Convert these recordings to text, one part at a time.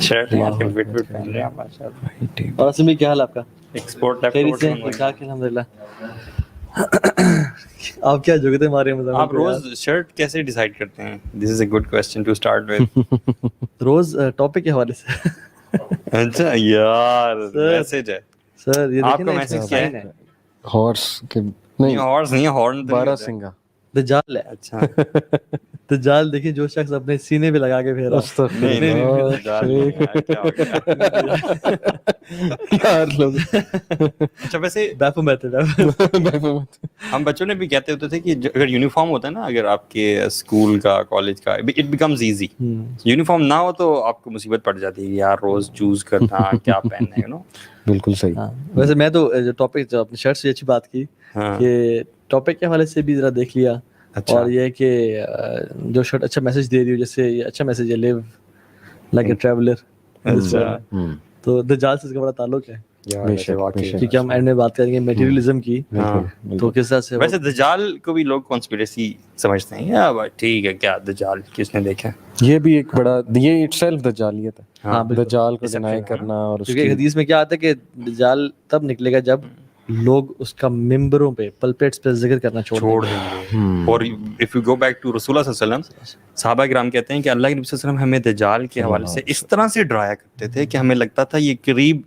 Shirt market fit fit پہن رہے ہیں ماشاءاللہ. اور اسمی کیا حال آپ کا؟ ایکسپورٹ خیریت سے ٹھیک ٹھاک الحمدللہ. آپ کیا جگتے مارے ہیں؟ آپ روز شرٹ کیسے ڈیسائیڈ کرتے ہیں؟ This is a good question to start with. روز ٹاپک کے حوالے سے. اچھا یار میسج ہے سر یہ آپ کا میسج کیا ہے؟ ہارس کے نہیں، ہارس نہیں ہے، ہارن تو بارہ سنگا. دجال ہے. اچھا دجال دیکھیے جو شخص اپنے سینے پہ لگا کے پھیرا. اچھا ویسے بیفو میتھڈ ہم بچوں نے بھی کہتے ہوتے تھے کہ اگر یونیفارم ہوتا ہے نا، اگر آپ کے اسکول کا کالج کا، اٹ بیکمز ایزی. یونیفارم نہ ہو تو آپ کو مصیبت پڑ جاتی ہے یار روز چوز کرنا کیا پہننا ہے، یو نو. بالکل صحیح. ویسے میں تو جو ٹاپک جو اپنی شرٹ سے اچھی بات کی کہ ٹاپک کے حوالے سے بھی ذرا دیکھ لیا. اور یہ کہ جو شرٹ اچھا میسج دے رہی ہو، جیسے یہ اچھا میسج ہے لیو لائک اے ٹریولر. تو دجال سے اس کا بڑا تعلق ہے کیونکہ ہم اینڈ میں بات کریں گے میٹیریلزم کی. تو کس طرح سے ویسے دجال کو بھی لوگ کانسپریسی سمجھتے ہیں یا ٹھیک ہے کیا دجال کس نے دیکھا؟ یہ بھی ایک بڑا، یہ اٹ سیلف دجالیت ہے. دجال کو ڈینائی کرنا. اور کیونکہ حدیث میں کیا آتا ہے کہ دجال تب نکلے گا جب لوگ اس کا ممبروں پہ پلپٹس پہ ذکر کرنا چھوڑ دیں گے. اور if you go back to رسول اللہ صلی اللہ علیہ وسلم، صحابہ کرام کہتے ہیں کہ اللہ کے نبی صلی اللہ علیہ وسلم ہمیں دجال کے حوالے سے اس طرح سے ڈرایا کرتے تھے کہ ہمیں لگتا تھا یہ قریب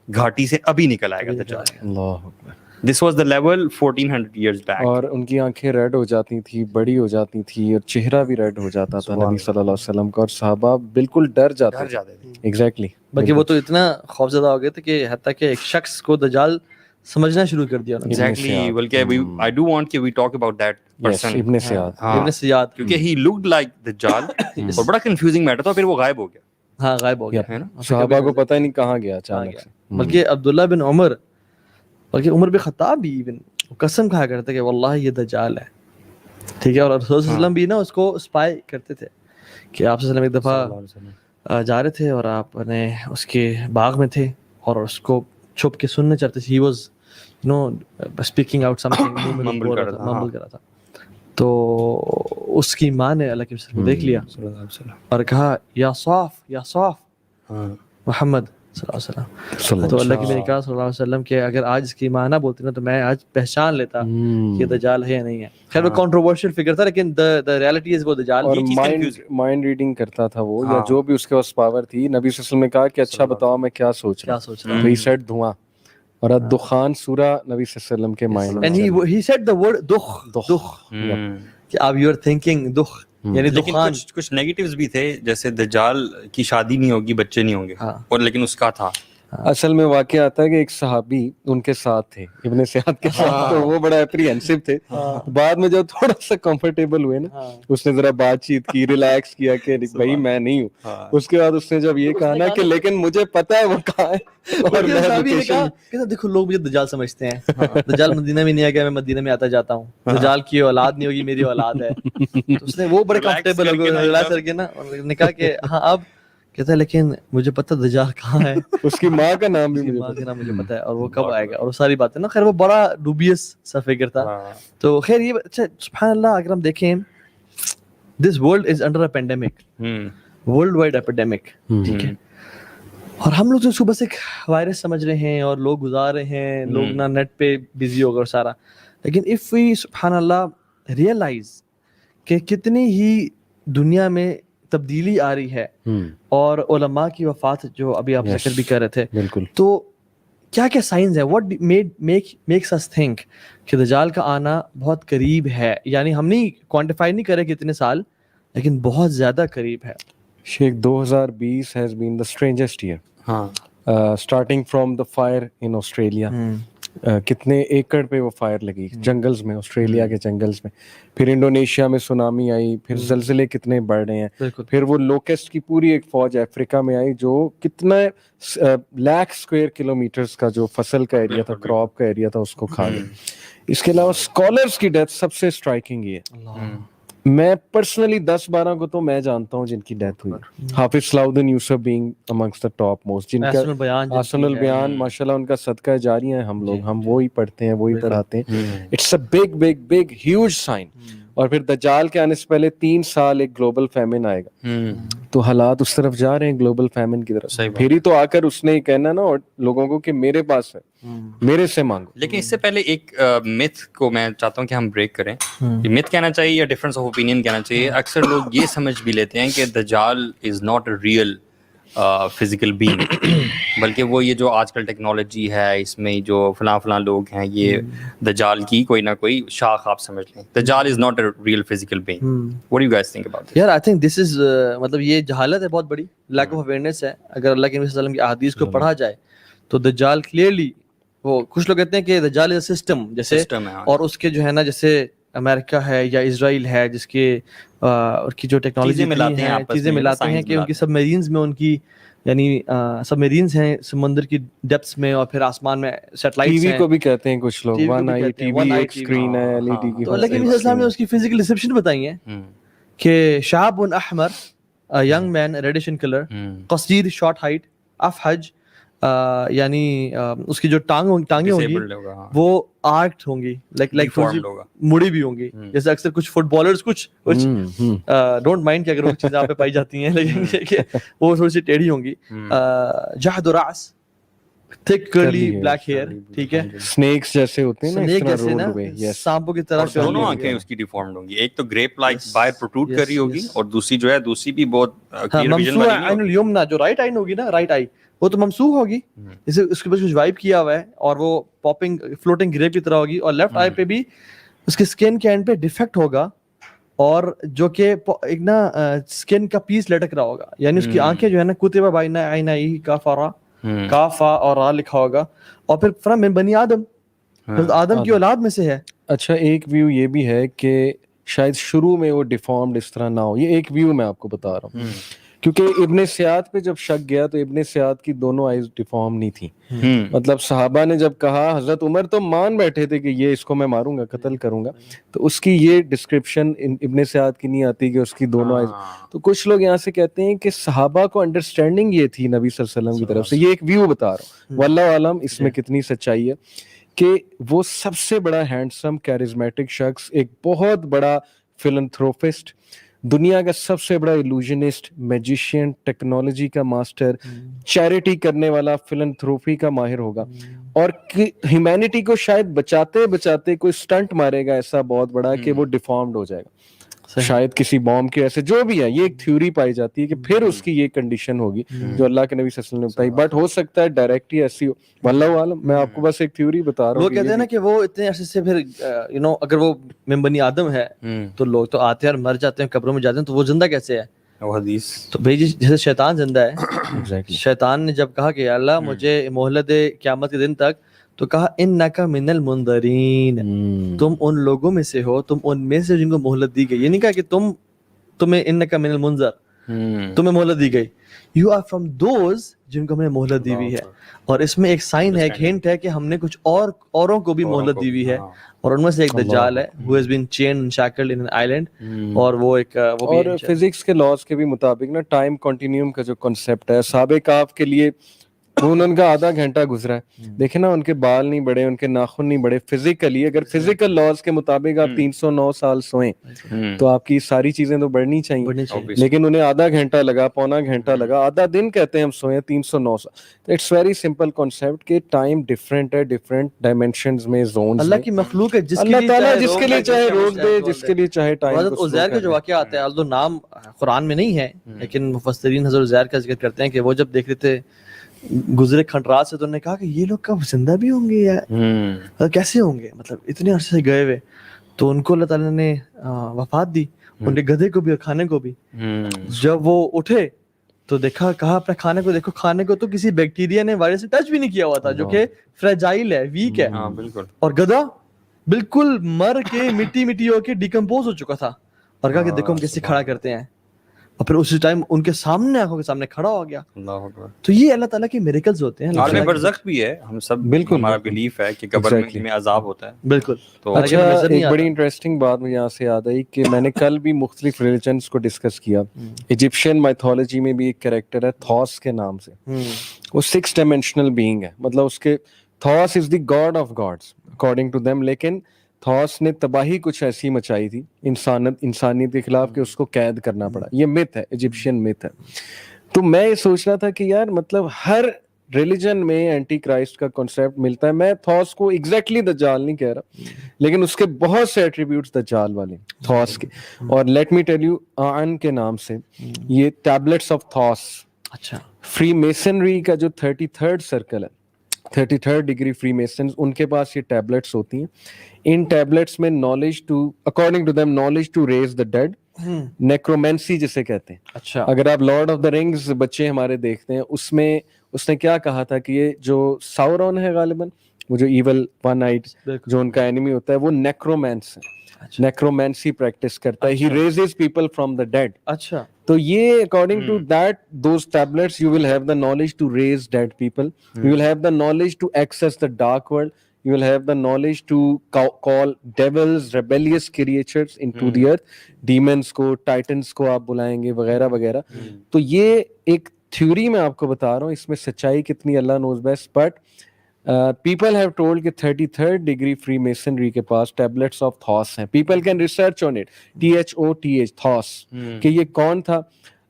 گھاٹی سے ابھی نکل آئے گا دجال. اللہ اکبر. This was the level 1400 years back. اور ان کی آنکھیں ریڈ ہو جاتی تھی، بڑی ہو جاتی تھی، اور چہرہ بھی ریڈ ہو جاتا تھا نبی صلی اللہ علیہ وسلم کا، اور صحابہ بالکل ڈر جاتے تھے. ایگزیکٹلی. بلکہ وہ تو اتنا خوفزدہ ہو گئے تھے کہ حتیٰ کہ ایک شخص کو دجال سمجھنا شروع کر دیا. ایگزیکٹلی. بلکہ I do want کہ we talk about that person. ابن سیاد. ابن سیاد کیونکہ he looked like دجال اور بڑا کنفیوزنگ میٹر تھا، پھر وہ غائب ہو گیا. ہاں غائب ہو گیا. صحابہ کو پتہ ہی نہیں کہاں گیا اچانک سے. بلکہ عبداللہ بن عمر، بلکہ عمر بن خطاب بھی ایون قسم کھایا کرتے کہ واللہ یہ دجال ہے. ٹھیک ہے. اور رسول صلی اللہ علیہ وسلم بھی نا اس کو اسپائی کرتے تھے کہ آپ صلی اللہ علیہ وسلم ایک دفعہ جا رہے تھے اور آپ نے اس کے باغ میں تھے اور اس کو چھپ کے سننے چاہتے تھے. He was you know speaking out something, mumble کر رہا تھا. تو اس کی ماں نے اللہ کے رسول کو دیکھ لیا اور کہا یا صاف یا صاف محمد صلی اللہ علیہ وسلم. تو اللہ کے نبی صلی اللہ علیہ وسلم کہ اگر آج اس کی ماں نہ بولتی نا تو میں آج پہچان لیتا کہ یہ دجال ہے یا نہیں ہے. خیر وہ کنٹروورشل فگر تھا لیکن the reality is وہ دجال. اور مائنڈ ریڈنگ کرتا تھا وہ، یا جو بھی اس کے پاس پاور تھی. نبی صلی اللہ علیہ وسلم نے کہا کہ اچھا بتاؤ میں کیا سوچ رہا ہوں. تو ہی سیڈ دھواں، اور الدخان سورہ نبی صلی اللہ علیہ وسلم کے مائنڈ میں. and he said the word دخ کہ اب you are thinking دخ یعنی دخان. کچھ نیگیٹیوز بھی تھے، جیسے دجال کی شادی نہیں ہوگی، بچے نہیں ہوں گے، اور لیکن اس کا تھا. اصل میں واقعہ آتا ہے کہ ایک صحابی ان کے ساتھ تھے، ابن سیاد کے ساتھ، تو وہ بڑا اپریہنسو تھے. بعد میں جب تھوڑا سا کمفرٹیبل ہوئے نا، اس نے ذرا بات چیت کی، ریلیکس کیا کہ بھائی میں نہیں ہوں. اس کے بعد اس نے جب یہ کہا نا کہ لیکن مجھے پتا ہے وہ کہاں ہے، اور میں دیکھو لوگ مجھے دجال سمجھتے ہیں، دجال مدینہ میں نہیں آ گیا، میں مدینہ میں آتا جاتا ہوں، دجال کی اولاد نہیں ہوگی میری اولاد ہے. تو اس نے وہ بڑے کمفرٹیبل ہو گئے ریلیکس کر کے نا، اور نے کہا کہ ہاں اب کہتا ہے لیکن مجھے پتہ دجال کہاں ہے، اس کی ماں کا نام بھی مجھے پتہ ہے، اور وہ کب آئے گا، اور وہ ساری باتیں نا. خیر وہ بڑا ڈوبیس سا فگر تھا. تو خیر یہ اچھا سبحان اللہ اگر ہم دیکھیں this world is under a pandemic, worldwide epidemic. ٹھیک ہے. اور ہم لوگ جو صبح سے وائرس سمجھ رہے ہیں اور لوگ گزار رہے ہیں، لوگ نا نیٹ پہ بزی ہو گئے اور سارا. لیکن اف وی سبحان اللہ ریئلائز کہ کتنی ہی دنیا میں تبدیلی آ رہی ہے، اور علماء کی وفات جو ابھی آپ ذکر بھی کر رہے تھے، بالکل. تو کیا کیا سائنز ہے، واٹ میکس اس تھنک کہ دجال کا آنا بہت قریب ہے. یعنی ہم نہیں کوانٹیفائی نہیں کرے کتنے سال، لیکن بہت زیادہ قریب ہے. شیخ 2020 has been the strangest year. Starting from the fire in Australia. کتنے ایکڑ پہ وہ فائر لگی جنگلز میں، آسٹریلیا کے جنگلز میں. پھر انڈونیشیا میں سونامی آئی، پھر زلزلے کتنے بڑھ رہے ہیں. پھر وہ لوکسٹ کی پوری ایک فوج افریقہ میں آئی جو کتنا لاکھ اسکوائر کلومیٹرز کا جو فصل کا ایریا تھا، کراپ کا ایریا تھا، اس کو کھا گئی. اس کے علاوہ اسکالرس کی ڈیتھ سب سے اسٹرائکنگ یہ ہے. میں پرسنلی 10-12 کو تو میں جانتا ہوں جن کی ڈیتھ ہوئی. Hafiz Salahuddin Yusuf being amongst the top most, جن کا احسن البیان ماشاءاللہ ان کا صدقہ جاری ہے. ہم وہی پڑھتے ہیں، وہی پڑھاتے ہیں. It's a big big big huge sign. اور پھر دجال کے آنے سے پہلے 3 سال ایک گلوبل فیمن آئے گا. تو حالات اس طرف جا رہے ہیں گلوبل فیمن کی طرف. پھر ہی تو آ کر اس نے یہ کہنا نا اور لوگوں کو کہ میرے پاس ہے, میرے سے مانگو. لیکن اس سے پہلے ایک متھ کو میں چاہتا ہوں کہ ہم بریک کریں. متھ کہنا چاہیے یا ڈفرینس آف اوپینین کہنا چاہیے. اکثر لوگ یہ سمجھ بھی لیتے ہیں کہ دجال is not a real physical being, بلکہ وہ یہ جو آج کل ٹیکنالوجی ہے اس میں جو فلاں فلاں لوگ ہیں یہ دجال کی کوئی نہ کوئی شاخ آپ سمجھ لیں. دجال is not a real physical being. What do you guys think about this? یار آئی تھنک دس از مطلب یہ جہالت ہے بہت بڑی, لیک آف اویئرنیس ہے. اگر اللہ کے نبی صلی اللہ علیہ وسلم کی احادیث کو پڑھا جائے تو دجال کلیئرلی, وہ کچھ لوگ کہتے ہیں کہ دجال از اے سسٹم, جیسے اور اس کے جو ہے نا جیسے امریکہ ہے یا اسرائیل ہے جس کے اور کی جو ٹیکنالوجی چیزیں ملاتے ہیں کہ ان کی سب میرینز میں ان کی یعنی سب میرینز ہیں سمندر کی ڈیپتھس میں, اور پھر آسمان میں سیٹلائٹس ہیں. ٹی وی کو بھی کہتے ہیں کچھ لوگ, ون آئی ٹی وی ایک اسکرین ہے ایل ای ڈی کی. تو اللہ کے نبی صلی اللہ علیہ وسلم نے اس کی فزیکل ڈسکرپشن بتائی ہے کہ شاب احمر, ینگ مین ریڈش ان کلر, قصیر شارٹ ہائٹ, افحج یعنی اس کی جو ٹانگیں ہوں گی وہ آرکڈ ہوں گی, لائک مڑی بھی ہوں گی, جیسے اکثر کچھ فٹ بالرز کچھ ڈونٹ مائنڈ کہ اگر وہ چیزیں آپ پہ پائی جاتی ہیں, لیکن وہ تھوڑی سی ٹیڑھی ہوں گی. جہد راس, تھک کرلی بلیک ہیئر, ٹھیک ہے, سنیکس جیسے ہوتے ہیں نا, سنیک جیسے نا, سانپوں کی طرح. دونوں آنکھیں اس کی ڈیفارمڈ ہوں گی, ایک تو گریپ لائک باہر پروٹروڈ کر رہی ہوگی, اور دوسری جو ہے دوسری بھی بہت ممسوح عین الیمنی, جو رائٹ آئی ہوگی نا, رائٹ آئی وہ تو ممسوح ہوگی, جیسے اس کے پاس کچھ وائپ کیا ہوا ہے اور وہ پاپنگ فلوٹنگ گریپ کی طرح ہوگی. اور لیفٹ آئی پہ بھی اس کے اسکن کے اینڈ پہ ڈیفیکٹ ہوگا, اور جو کہ ایک نا اسکن کا پیس لٹک رہا ہوگا, یعنی اس کی آنکھیں جو ہے نا کتبہ بین عینیہ کافرا, کافا اور را لکھا ہوگا, اور پھر فرام من بنی آدم, آدم کی اولاد میں سے ہے. اچھا ایک ویو یہ بھی ہے کہ شاید شروع میں وہ ڈیفارمڈ اس طرح نہ ہو, یہ ایک ویو میں آپ کو بتا رہا ہوں, کیونکہ ابن سیاد پہ جب شک گیا تو ابن سیاد کی دونوں آئیز ڈیفارم نہیں تھی. مطلب صحابہ نے جب کہا, حضرت عمر تو مان بیٹھے تھے کہ یہ اس کو میں ماروں گا, قتل کروں گا, تو اس کی یہ ڈسکرپشن ابن سیاد کی نہیں آتی کہ اس کی دونوں آئیز. تو کچھ لوگ یہاں سے کہتے ہیں کہ صحابہ کو انڈرسٹینڈنگ یہ تھی نبی صلی اللہ علیہ وسلم کی طرف سے, یہ ایک ویو بتا رہا ہوں, واللہ عالم اس میں کتنی سچائی ہے, کہ وہ سب سے بڑا ہینڈسم کیرزمیٹک شخص, ایک بہت بڑا فلنتھروپسٹ, دنیا کا سب سے بڑا ایلوژنسٹ, میجیشین, ٹیکنالوجی کا ماسٹر, چیریٹی کرنے والا, فلنتھروپی کا ماہر ہوگا, اور ہیومینٹی کو شاید بچاتے بچاتے کوئی سٹنٹ مارے گا ایسا بہت بڑا کہ وہ ڈیفارمڈ ہو جائے گا, شاید کسی بوم کے ایسے, جو بھی ہے یہ ایک تھیوری پائی جاتی ہے کہ پھر اس کی یہ کنڈیشن ہوگی جو اللہ کے نبی صلی اللہ علیہ وسلم نے بتائی, بٹ ہو سکتا ہے ڈائریکٹ ہی ایسی ہو, واللہ عالم. میں آپ کو بس ایک تھیوری بتا رہا ہوں. وہ کہتے ہیں نا کہ وہ اتنے عرصے سے پھر اگر وہ من بنی آدم ہے تو لوگ تو آتے ہیں اور مر جاتے ہیں, قبروں میں جاتے ہیں, تو وہ زندہ کیسے ہے؟ حدیث تو بھائی جیسے شیطان زندہ ہے, شیطان نے جب کہا کہ اللہ مجھے مہلت دے قیامت کے دن تک, تو کہا انک من المنذرین, تم ان لوگوں میں سے ہو, تم ان میں سے جن کو مہلت دی گئی. یہ نہیں کہا کہ تمہیں انک من المنذر, تمہیں مہلت دی گئی, یو آر فرام دوز جن کو ہم نے مہلت دی ہوئی ہے. اور اس میں ایک سائن ہے, ایک ہنٹ ہے کہ ہم نے کچھ اوروں کو بھی مہلت دی ہوئی ہے, اور ان میں سے ایک دجال ہے who has been chained and shackled in an island, اور وہ ایک وہ بھی فزکس کے لاز کے بھی مطابق نا ٹائم کنٹینیوم کا جو کنسیپٹ ہے, اصحاب کہف کے لیے ان کا آدھا گھنٹہ گزرا ہے, دیکھیں نا ان کے بال نہیں بڑھے, ان کے ناخن نہیں بڑھے. فزیکلی اگر فزیکل لاز کے مطابق آپ 309 سال سوئیں تو آپ کی ساری چیزیں تو بڑھنی چاہیے, لیکن انہیں آدھا گھنٹہ لگا, پونا گھنٹہ لگا, آدھا دن کہتے ہیں ہم سوئیں 309 سال. تو اٹس ویری سمپل کانسیپٹ کہ ٹائم ڈفرینٹ ہے, ڈفرینٹ ڈائمینشنز میں, زونز. اللہ کی مخلوق ہے, اللہ تعالیٰ جس کے لیے چاہے روک دے, جس کے لیے چاہے ٹائم. حضرت عزیر کا جو واقعہ آتا ہے, الدو نام قرآن میں نہیں ہے, لیکن مفسرین حضرت عزیر کا ذکر کرتے ہیں کہ وہ جب دیکھ رہے تھے گزرے کھنڈرات سے, تو انہوں نے کہا کہ یہ لوگ کب زندہ بھی ہوں گے یا کیسے ہوں گے, مطلب اتنے عرصے سے گئے ہوئے. تو ان کو اللہ تعالیٰ نے وفات دی, ان کے گدھے کو بھی اور کھانے کو بھی. جب وہ اٹھے تو دیکھا, کہا اپنے کھانے کو دیکھو, کھانے کو تو کسی بیکٹیریا نے وائرس سے ٹچ بھی نہیں کیا ہوا تھا, جو کہ فریجائل ہے, ویک ہے. اور گدھا بالکل مر کے مٹی ہو کے ڈیکمپوز ہو چکا تھا, اور کہا کہ دیکھو ہم کیسے کھڑا کرتے ہیں, اور پھر اسی ٹائم ان کے سامنے, آنکھوں کے سامنے کھڑا ہو گیا. تو یہ اللہ تعالیٰ کے میریکلز ہوتے ہیں. عالم برزخ بھی ہے, ہم سب بالکل ہمارا بلیف ہے کہ قبر میں عذاب ہوتا ہے. بالکل. تو اچھا ایک بڑی انٹرسٹنگ بات مجھے یہاں سے یاد آئی کہ میں نے کل بھی مختلف ریلیجنس کو ڈسکس کیا. ایجپشین مائتھولوجی میں بھی ایک کریکٹر ہے تھوس کے نام سے, وہ 6 ڈائمینشنل بینگ ہے, مطلب اس کے Thoth is the god of gods according to them, لیکن تھوس نے تباہی کچھ ایسی مچائی تھی انسانیت کے خلاف کہ اس کو قید کرنا پڑا. یہ مت ہے, ایجپشین مت ہے. تو میں یہ سوچ رہا تھا کہ یار مطلب ہر ریلیجن میں اینٹی کرائسٹ کا کنسیپٹ ملتا ہے. میں تھوس کو ایگزیکٹلی دجال نہیں کہہ رہا, لیکن اس کے بہت سے ایٹریبیوٹس دجال والے تھوس کے. اور لیٹ می ٹیل یو, آن کے نام سے یہ ٹیبلٹس آف تھوس, اچھا, فری میسنری کا جو 33rd سرکل ہے, 33rd ڈگری فری میسنز, ان کے پاس یہ ٹیبلٹس ہوتی ہیں. ان ٹیبلٹس میں knowledge to according to them knowledge to raise the dead, necromancy جسے کہتے ہیں. اچھا, اگر آپ لارڈ آف دا رنگز بچے ہمارے دیکھتے ہیں, اس میں اس نے کیا کہا تھا کہ یہ جو ساورون ہے غالباً, وہ جو ایول ون آئیڈ جو ان کا اینیمی ہوتا ہے, وہ نیکرومینس ہے, نیکرومینسی پریکٹس کرتا ہے. He raises people from the dead. اچھا, تو یہ according to that those tablets you will have the knowledge to raise dead people, you will have the knowledge to access the dark world, you will have the knowledge to call devils, rebellious creatures into the earth, demons کو, titans کو آپ بلائیں گے وغیرہ وغیرہ. تو یہ ایک تھیوری میں آپ کو بتا رہا ہوں, اس میں سچائی کتنی اللہ knows best, but people have told کہ 33rd ڈگری فری میسنری کے پاس ٹیبلٹس آف تھوس ہیں. people can research on it, THOTH, تھوس, کہ یہ کون تھا.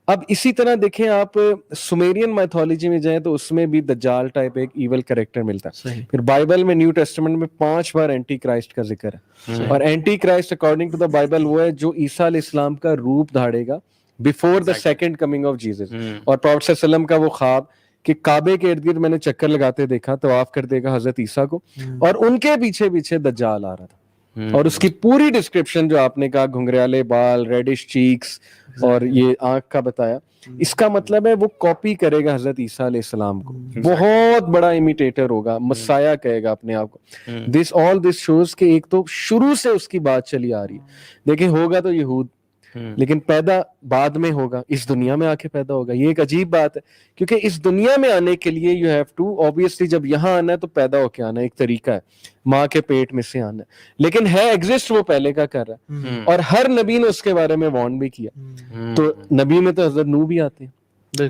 اب اسی طرح دیکھیں آپ سومیرین میتھولوجی میں جائیں تو اس میں بھی دجال ٹائپ ایک ایول کریکٹر ملتا ہے. پھر بائبل میں نیو ٹیسٹمنٹ میں 5 بار اینٹی کرائسٹ کا ذکر ہے. اور anti Christ according to the Bible وہ ہے جو عیسیٰ علیہ السلام کا روپ دھاڑے گا before the second coming of Jesus. اور پروفیٹ صلی اللہ علیہ وسلم کا وہ خواب کہ کعبے کے ارد گرد میں نے چکر لگاتے دیکھا, طواف کرتے دیکھا حضرت عیسیٰ کو, اور ان کے پیچھے پیچھے دجال آ رہا تھا. اور اس کی پوری ڈسکرپشن جو آپ نے کہا, گھنگریالے بال, ریڈش چیکس اور یہ آنکھ کا بتایا, اس کا مطلب ہے وہ کاپی کرے گا حضرت عیسیٰ علیہ السلام کو, بہت بڑا امیٹیٹر ہوگا, مسایا کہے گا اپنے آپ کو. دس شوز کہ ایک تو شروع سے اس کی بات چلی آ رہی ہے. دیکھیں ہوگا تو یہود, لیکن پیدا بعد میں ہوگا, اس دنیا میں آ کے پیدا ہوگا. یہ ایک عجیب بات ہے, کیونکہ اس دنیا میں آنے کے لیے یو ہیو ٹو آبویسلی جب یہاں آنا ہے تو پیدا ہو کے آنا ہے, ایک طریقہ ہے, ماں کے پیٹ میں سے آنا ہے. لیکن ہے ایگزسٹ وہ پہلے کا کر رہا ہے, اور ہر نبی نے اس کے بارے میں وارن بھی کیا. تو نبی میں تو حضرت نوح بھی آتے ہیں,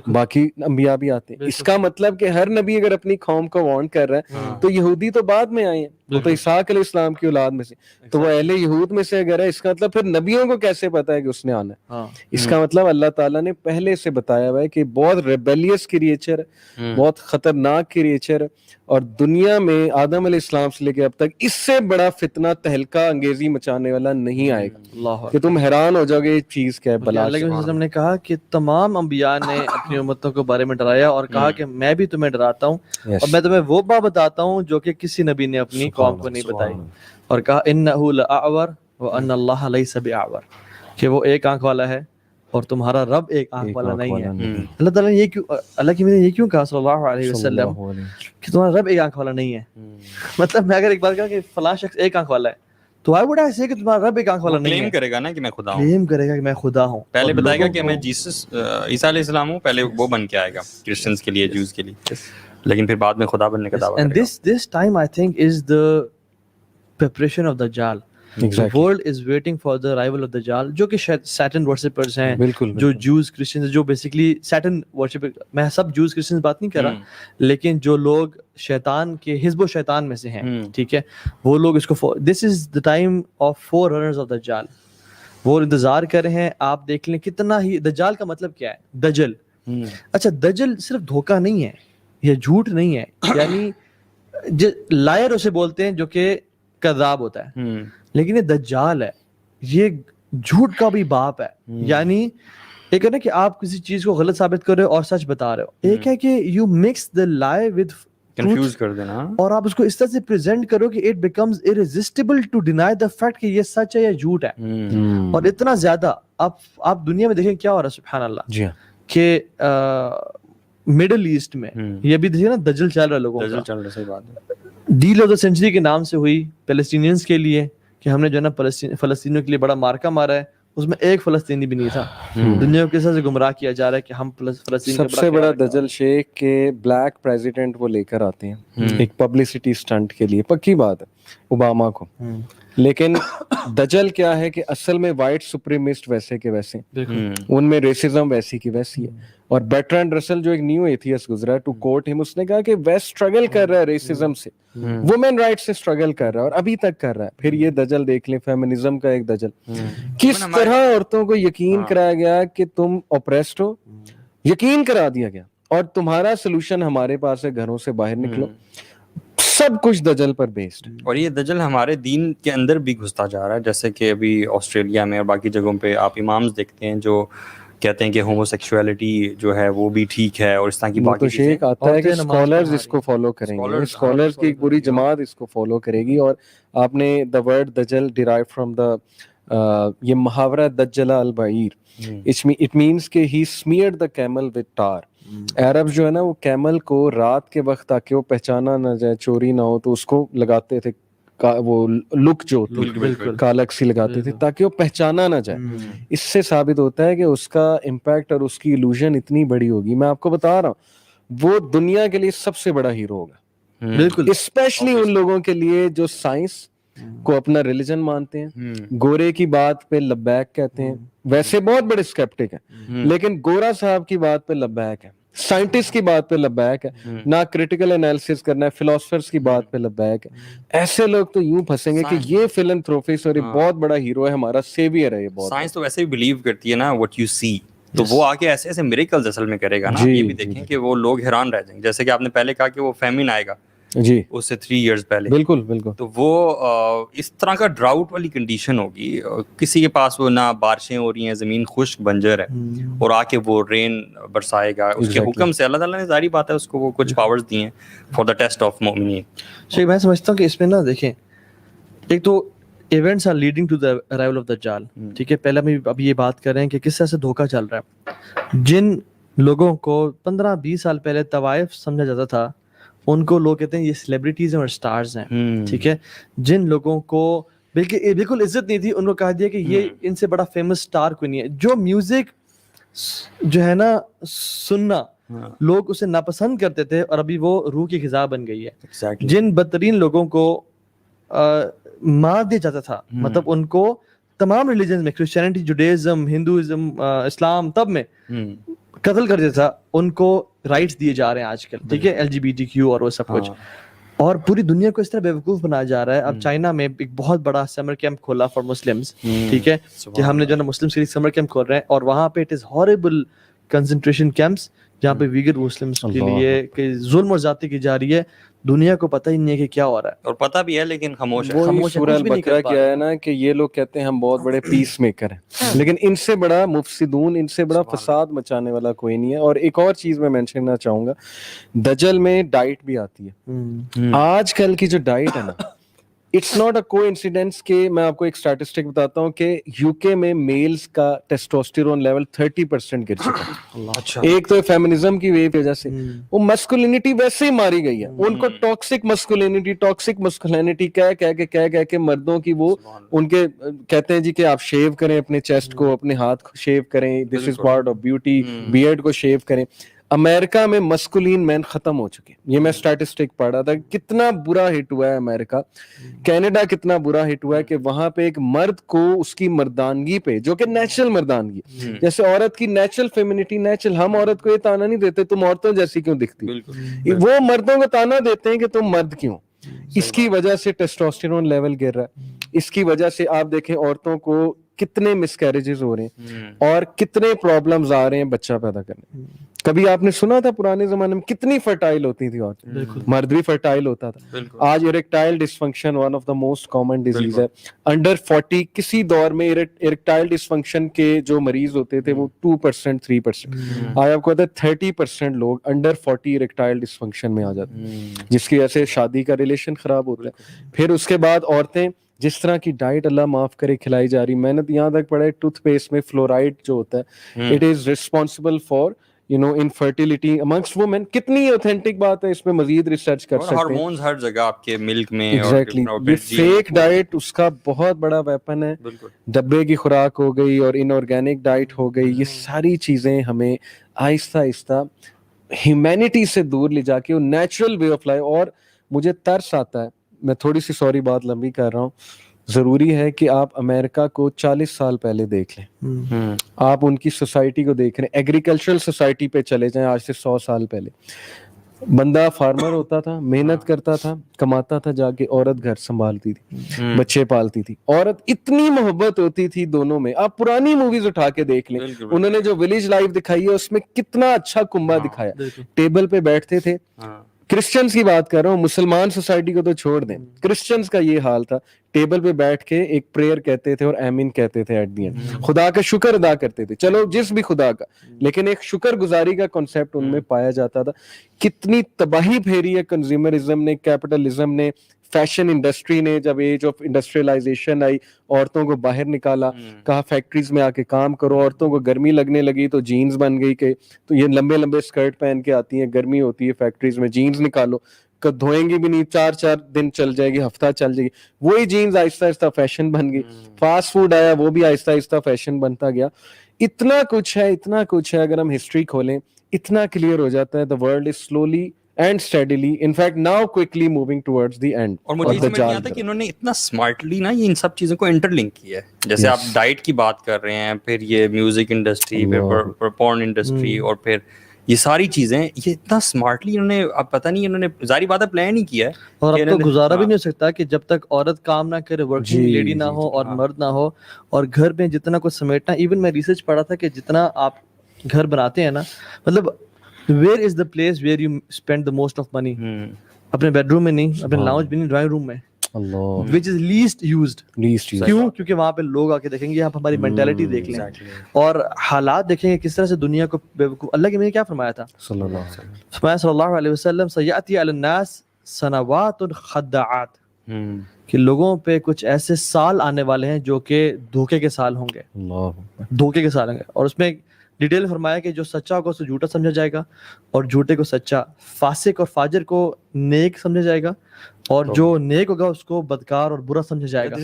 باقی انبیاء بھی آتے ہیں. اس کا مطلب کہ ہر نبی اگر اپنی قوم کو وارن کر رہا ہے تو یہودی تو بعد میں آئے ہیں, وہ تو اسحاق علیہ السلام کی اولاد میں سے, تو وہ اہل یہود میں سے اگر ہے, اس کا مطلب پھر نبیوں کو کیسے پتا ہے کہ اس نے آنا ہے. اس کا مطلب اللہ تعالیٰ نے پہلے سے بتایا ہوا ہے کہ بہت ریبیلیس کریچر, بہت خطرناک کریچر, اور دنیا میں آدم علیہ السلام سے لے کے اب تک اس سے بڑا فتنہ تہلکہ انگیزی مچانے والا نہیں آئے گا کہ تم حیران ہو جاؤ گے یہ چیز کیا ہے. بلا اللہ کے وسلم نے کہا کہ تمام انبیاء نے اپنی امتوں کے بارے میں ڈرایا اور کہا کہ میں بھی تمہیں ڈراتا ہوں, اور میں تمہیں وہ بات بتاتا ہوں جو کہ کسی نبی نے اپنی قوم کو نہیں بتائی. اور کہا انہ لأعور وان اللہ لیس بأعور, کہ وہ ایک آنکھ والا ہے اور تمہارا رب ایک آنکھ والا نہیں ہے. اللہ تعالیٰ نے یہ کیوں, اللہ کی نے یہ کیوں کہا صلی اللہ علیہ وسلم کہ تمہارا رب ایک آنکھ والا نہیں ہے. مطلب میں اگر ایک بات کہا کہ فلاں شخص ایک آنکھ والا ہے, تو آئی وڈ ایسے کہ تمہارا رب ایک آنکھ والا نہیں ہے. کلیم کرے گا نا کہ میں خدا ہوں, کلیم کرے گا کہ میں خدا ہوں, پہلے بتائے گا کہ میں جیسس عیسیٰ علیہ السلام ہوں, پہلے وہ بن کے آئے گا کرسچنز کے لیے, جوز کے لیے, لیکن پھر بعد میں خدا بننے کا دعویٰ کرے گا. And this time I think is the preparation of Dajjal. The world is waiting for the arrival of Dajjal, جو کہ Saturn worshippers ہیں, جو Jews Christians, جو basically Saturn worshippers, میں سب Jews Christians بات نہیں کر رہا, لیکن جو لوگ شیطان کے حزب و شیطان میں سے ہیں, ٹھیک ہے, وہ لوگ اس کو, this is the time of forerunners of Dajjal. وہ انتظار کر رہے ہیں. آپ دیکھ لیں کتنا ہی, دجال کا مطلب کیا ہے, دجل. اچھا دجل صرف دھوکہ نہیں ہے یا جھوٹ نہیں ہے, یعنی لائر اسے بولتے ہیں جو کہ کذاب ہوتا ہے, لیکن یہ دجال ہے, یہ جھوٹ کا بھی باپ ہے. یعنی ایک ہے نا کہ آپ کسی چیز کو غلط ثابت کر رہے ہو اور سچ بتا رہے ہو, ایک ہے کہ یو مکس دا لائی ود کنفیوز کر دینا, اور آپ اس کو اس طرح سے پریزنٹ کرو کہ it becomes irresistible to deny the fact کہ یہ سچ ہے یا جھوٹ ہے. اور اتنا زیادہ آپ دنیا میں دیکھیں کیا ہو رہا ہے سبحان اللہ, کہ مڈل ایسٹ میں یہ بھی دیکھیں نا دجل چل رہا ہے لوگوں کا. چل رہا, صحیح بات ہے. ڈیل آف دا سینچری کے نام سے ہوئی فلسطینینز کے لیے, کہ ہم نے جو ہے نا فلسطینیوں کے لیے بڑا مارکا مارا ہے, اس میں ایک فلسطینی بھی نہیں تھا. دنیا کو کس طرح سے گمراہ کیا جا رہا ہے کہ ہم فلسطین سب سے بڑا دجل شیخ کے بلیک پریزیڈنٹ وہ لے کر آتے ہیں ایک پبلسٹی سٹنٹ کے لیے. پکی بات ہے, اوباما کو لیکن دجل کیا ہے کہ اصل میں وائٹ سپریمسٹ ویسے کے ویسے ان میں ریسزم ویسی کی ویسی ہے. اور برٹرینڈ رسل جو ایک نیو ایتھیسٹ گزرا ٹو کوٹ ہم, اس نے کہا کہ ویسٹ اسٹرگل کر رہا ہے ریسزم سے, وومن رائٹ سے اسٹرگل کر رہا ہے اور ابھی تک کر رہا ہے. پھر یہ دجل دیکھ لیں, فیمنزم کا ایک دجل, کس طرح عورتوں کو یقین کرایا گیا کہ تم اوپریسڈ ہو, یقین کرا دیا گیا اور تمہارا سلوشن ہمارے پاس ہے, گھروں سے باہر نکلو. سب کچھ دجل پر بیسڈ. اور یہ دجل ہمارے دین کے اندر بھی گھستا جا رہا ہے, جیسے کہ ابھی آسٹریلیا میں اور باقی جگہوں پہ آپ امامز دیکھتے ہیں جو کہتے ہیں کہ ہومو سیکشولیٹی جو ہے وہ بھی ٹھیک ہے, اور اس طرح کی باقی چیزیں. ایک آتا ہے کہ اسکالرز اس کو فالو کریں گے, اسکالرز کی ایک پوری جماعت اس کو فالو کرے گی. اور آپ نے دا ورڈ دجل ڈیرائیو فرام دا, یہ محاورہ دجل البعیر, اٹ مینس کہ he smeared the camel with tar. عرب جو ہے نا وہ کیمل کو رات کے وقت تاکہ وہ پہچانا نہ جائے, چوری نہ ہو, تو اس کو لگاتے تھے وہ لک جو کالک سی لگاتے تھے تاکہ وہ پہچانا نہ جائے. اس سے ثابت ہوتا ہے کہ اس کا امپیکٹ اور اس کی ایلوژن اتنی بڑی ہوگی. میں آپ کو بتا رہا ہوں وہ دنیا کے لیے سب سے بڑا ہیرو ہوگا, بالکل, اسپیشلی ان لوگوں کے لیے جو سائنس کو اپنا ریلیجن مانتے ہیں, گورے کی بات پہ لبیک کہتے ہیں. ویسے بہت بڑے اسکیپٹک ہیں لیکن گورا صاحب کی بات پہ لبیک ہے, سائنٹسٹ کی بات پہ لبیک ہے, نہ کریٹیکل انالیسس کرنا ہے, فلاسفرز کی بات پہ لبیک ہے. ایسے لوگ تو یوں پھنسیں گے کہ یہ فلنتھروپسٹ اور یہ بہت بڑا ہیرو ہے, ہمارا سیویئر ہے. یہ بہت سائنس تو ویسے بھی بلیو کرتی ہے نا وٹ یو سی, تو وہ آ کے ایسے ایسے میریکلز اصل میں کرے گا نا. یہ بھی دیکھیں کہ وہ لوگ حیران رہ جائیں گے, جیسے کہ آپ نے پہلے کہا کہ وہ فیمن آئے گا جی اس سے 3 ایئرز پہلے, بالکل بالکل, تو وہ اس طرح کا ڈراؤٹ والی کنڈیشن ہوگی, کسی کے پاس وہ نہ بارشیں ہو رہی ہیں, زمین خشک بنجر ہے, اور آ کے وہ رین برسائے گا اس کے حکم سے. اللہ تعالیٰ نے ظاہری بات ہے اس کو وہ کچھ پاورز دی ہیں فار دا ٹیسٹ آف مومنین. شیخ میں سمجھتا ہوں کہ اس میں نا دیکھیں, ایک تو events are leading to the arrival of دجال, ٹھیک ہے. پہلے ہم ابھی یہ بات کر رہے ہیں کہ کس طرح سے دھوکہ چل رہا ہے. جن لوگوں کو 15-20 سال پہلے طوائف سمجھا جاتا تھا, ان کو لوگ کہتے ہیں یہ سیلیبریٹیز ہیں اور سٹارز ہیں, ٹھیک ہے. جن لوگوں کو بالکل عزت نہیں تھی, ان کو کہا دیا کہ یہ ان سے بڑا فیمس سٹار کوئی نہیں ہے. جو میوزک جو ہے نا سننا لوگ اسے ناپسند کرتے تھے, اور ابھی وہ روح کی غذا بن گئی ہے. جن بدترین لوگوں کو مار دیا جاتا تھا, مطلب ان کو تمام ریلیجنز میں, کرسچینٹی, جوڈیزم, ہندوازم, اسلام, تب میں قتل کر دیا تھا, ان کو رائٹس دیے جا رہے ہیں آج کل, ٹھیک ہے, LGBTQ اور وہ سب کچھ. اور پوری دنیا کو اس طرح بیوقوف بنایا جا رہا ہے. اب چائنا میں ایک بہت بڑا سمر کیمپ کھولا فار مسلمس, ٹھیک ہے, کہ ہم نے جو ہے نا مسلمس کے لیے سمر کیمپ کھول رہے ہیں, اور وہاں پہ اٹ از ہارریبل کنسنٹریشن کیمپس جہاں پہ ویگر مسلمس کے لیے کہ ظلم اور زیادتی کی جا رہی ہے. دنیا کو پتہ ہی نہیں ہے کہ کیا ہو رہا ہے, اور پتہ بھی ہے لیکن خاموش ہے. وہ سورہ البقرہ کیا ہے نا کہ یہ لوگ کہتے ہیں ہم بہت بڑے پیس میکر ہیں, لیکن ان سے بڑا مفسدون, ان سے بڑا فساد مچانے والا کوئی نہیں ہے. اور ایک اور چیز میں مینشن کرنا چاہوں گا, دجل میں ڈائٹ بھی آتی ہے. آج کل کی جو ڈائٹ ہے نا, اٹس ناٹ اے کو انسیڈنس کہ میں آپ کو ایک اسٹیٹسٹک بتاتا ہوں کہ UK میں میلز کا ٹیسٹوسٹیرون لیول 30% گر چکا ہے. ایک تو فیمنزم کی وجہ سے وہ مسکولینٹی ویسے ہی ماری گئی ہے. ان کو ٹاکسک مسکولینٹی کہہ کے مردوں کی وہ ان کے کہتے ہیں جی کہ آپ شیو کریں اپنے چیسٹ کو, اپنے ہاتھ شیو کریں, this is part of beauty, beard کو شیو کریں. امریکہ میں مسکولین مین ختم ہو چکے, یہ میں اسٹیٹسٹک پڑھ رہا تھا. کتنا برا ہٹ ہوا ہے امریکہ, کینیڈا کتنا برا ہٹ ہوا ہے کہ وہاں پہ ایک مرد کو اس کی مردانگی پہ, جو کہ نیچرل مردانگی, جیسے عورت کی نیچرل فیمینٹی نیچرل, ہم عورت کو یہ تانا نہیں دیتے تم عورتوں جیسی کیوں دکھتی, وہ مردوں کو تانا دیتے ہیں کہ تم مرد کیوں. اس کی وجہ سے ٹیسٹوسٹیرون لیول گر رہا ہے. اس کی وجہ سے آپ دیکھیں عورتوں کو کتنے مسکیریجز ہو رہے ہیں اور کتنے پرابلمز آ رہے ہیں بچہ پیدا کرنے. کبھی آپ نے سنا تھا پرانے زمانے میں کتنی فرٹائل ہوتی تھی عورتیں, مرد بھی فرٹائل ہوتا تھا. آج erectile dysfunction one of the most common disease ہے. انڈر 40 کسی دور میں اریکٹائل ڈسفنکشن کے جو مریض ہوتے تھے وہ 2% 3%. آج آپ کو پتا ہے 30% لوگ انڈر 40 اریکٹائل ڈسفنکشن میں آ جاتے ہیں, جس کی وجہ سے شادی کا ریلیشن خراب ہوتا ہے. پھر اس کے بعد عورتیں جس طرح کی ڈائٹ اللہ معاف کرے کھلائی جا رہی, میں نے یہاں تک پڑھا ہے ٹوتھ پیسٹ میں فلورائڈ جو ہوتا ہے it is responsible for infertility amongst women. کتنی اوتھینٹک بات ہے, اس پہ مزید ریسرچ کر سکتے ہیں. ہارمونز ہر جگہ آپ کے ملک میں, ایگزیکٹلی, یہ فیک ڈائٹ اس کا بہت بڑا ویپن ہے. ڈبے کی خوراک ہو گئی اور ان آرگینک ڈائٹ ہو گئی, یہ ساری چیزیں ہمیں آہستہ آہستہ ہیومینٹی سے دور لے جا کے نیچرل وے آف لائف. اور مجھے ترس آتا ہے, میں تھوڑی سی سوری بات لمبی کر رہا ہوں, ضروری ہے کہ آپ امریکہ کو 40 سال پہلے دیکھ لیں, آپ ان کی سوسائٹی کو دیکھ رہے ہیں, ایگریکلچرل سوسائٹی پہ چلے جائیں آج سے 100 سال پہلے. بندہ فارمر ہوتا تھا, محنت کرتا تھا, کماتا تھا جا کے, عورت گھر سنبھالتی تھی, بچے پالتی تھی, عورت اتنی محبت ہوتی تھی دونوں میں. آپ پرانی موویز اٹھا کے دیکھ لیں, انہوں نے جو ولیج لائف دکھائی ہے اس میں کتنا اچھا کنبہ دکھایا, ٹیبل پہ بیٹھتے تھے. کرسچنز کی بات کر رہا ہوں, مسلمان سوسائٹی کو تو چھوڑ دیں, کرسچنز کا یہ حال تھا, ٹیبل پہ بیٹھ کے ایک پریئر کہتے تھے اور آمین کہتے تھے ایٹ دی اینڈ, خدا کا شکر ادا کرتے تھے, چلو جس بھی خدا کا, لیکن ایک شکر گزاری کا کنسیپٹ ان میں پایا جاتا تھا. کتنی تباہی پھیری ہے کنزیومرزم نے, کیپٹلزم نے, فیشن انڈسٹری نے. جب ایج آف انڈسٹریلائزیشن آئی, عورتوں کو باہر نکالا, کہا فیکٹریز میں آ کے کام کرو, عورتوں کو گرمی لگنے لگی تو جینز بن گئی کہ تو یہ لمبے لمبے اسکرٹ پہن کے آتی ہیں, گرمی ہوتی ہے فیکٹریز میں, جینز نکالو, دھوئیں گی بھی نہیں, 4 دن چل جائے گی, ہفتہ چل جائے گی, وہی جینز آہستہ آہستہ فیشن بن گئی. فاسٹ فوڈ آیا, وہ بھی آہستہ آہستہ فیشن بنتا گیا. اتنا کچھ ہے, اتنا کچھ ہے, اگر ہم ہسٹری کھولیں اتنا کلیئر ہو جاتا ہے. The world is slowly and steadily, in fact now quickly moving towards the end. اور مجھے سمجھ نہیں آتا کہ انہوں نے اتنا سمارٹلی نا یہ ان سب چیزوں کو انٹر لنک کیا ہے. جیسے آپ ڈائٹ کی بات کر رہے ہیں, پھر یہ میوزک انڈسٹری, پھر پورن انڈسٹری, اور پھر یہ ساری چیزیں, یہ اتنا سمارٹلی انہوں نے, اب پتہ نہیں انہوں نے ظاہری بات ہے پلان ہی کیا ہے. اور اب تو گزارا بھی نہیں ہو سکتا کہ جب تک عورت کام نہ کرے, ورکنگ لیڈی نہ ہو اور مرد نہ ہو, اور گھر میں جتنا کچھ سمیٹنا. ایون میں ریسرچ پڑھا تھا کہ جتنا آپ گھر بناتے ہیں نا, مطلب where is the place where you spend the most of money? اپنے بیڈ روم میں نہیں, اپنے لاؤنج بھی نہیں, ڈرائنگ روم میں, which is least used. کیوں؟ کیونکہ وہاں پہ لوگ آ کے دیکھیں گے, آپ ہماری مینٹیلٹی دیکھ لیں اور حالات دیکھیں گے کس طرح سے دنیا کو بیوقوف. اللہ کے میں نے کیا فرمایا تھا صلی اللہ علیہ وسلم, سیأتی علی الناس سنوات خداعات, کہ لوگوں پہ کچھ ایسے سال آنے والے ہیں جو کہ دھوکے کے سال ہوں گے, دھوکے کے سال ہوں گے. اور اس میں ڈیٹیل فرمایا کہ جو سچا ہوگا اس کو جھوٹا سمجھا جائے گا, اور جھوٹے کو سچا, فاسق اور فاجر کو نیک سمجھا جائے گا, اور جو نیک ہوگا اس کو بدکار اور برا سمجھا جائے گا.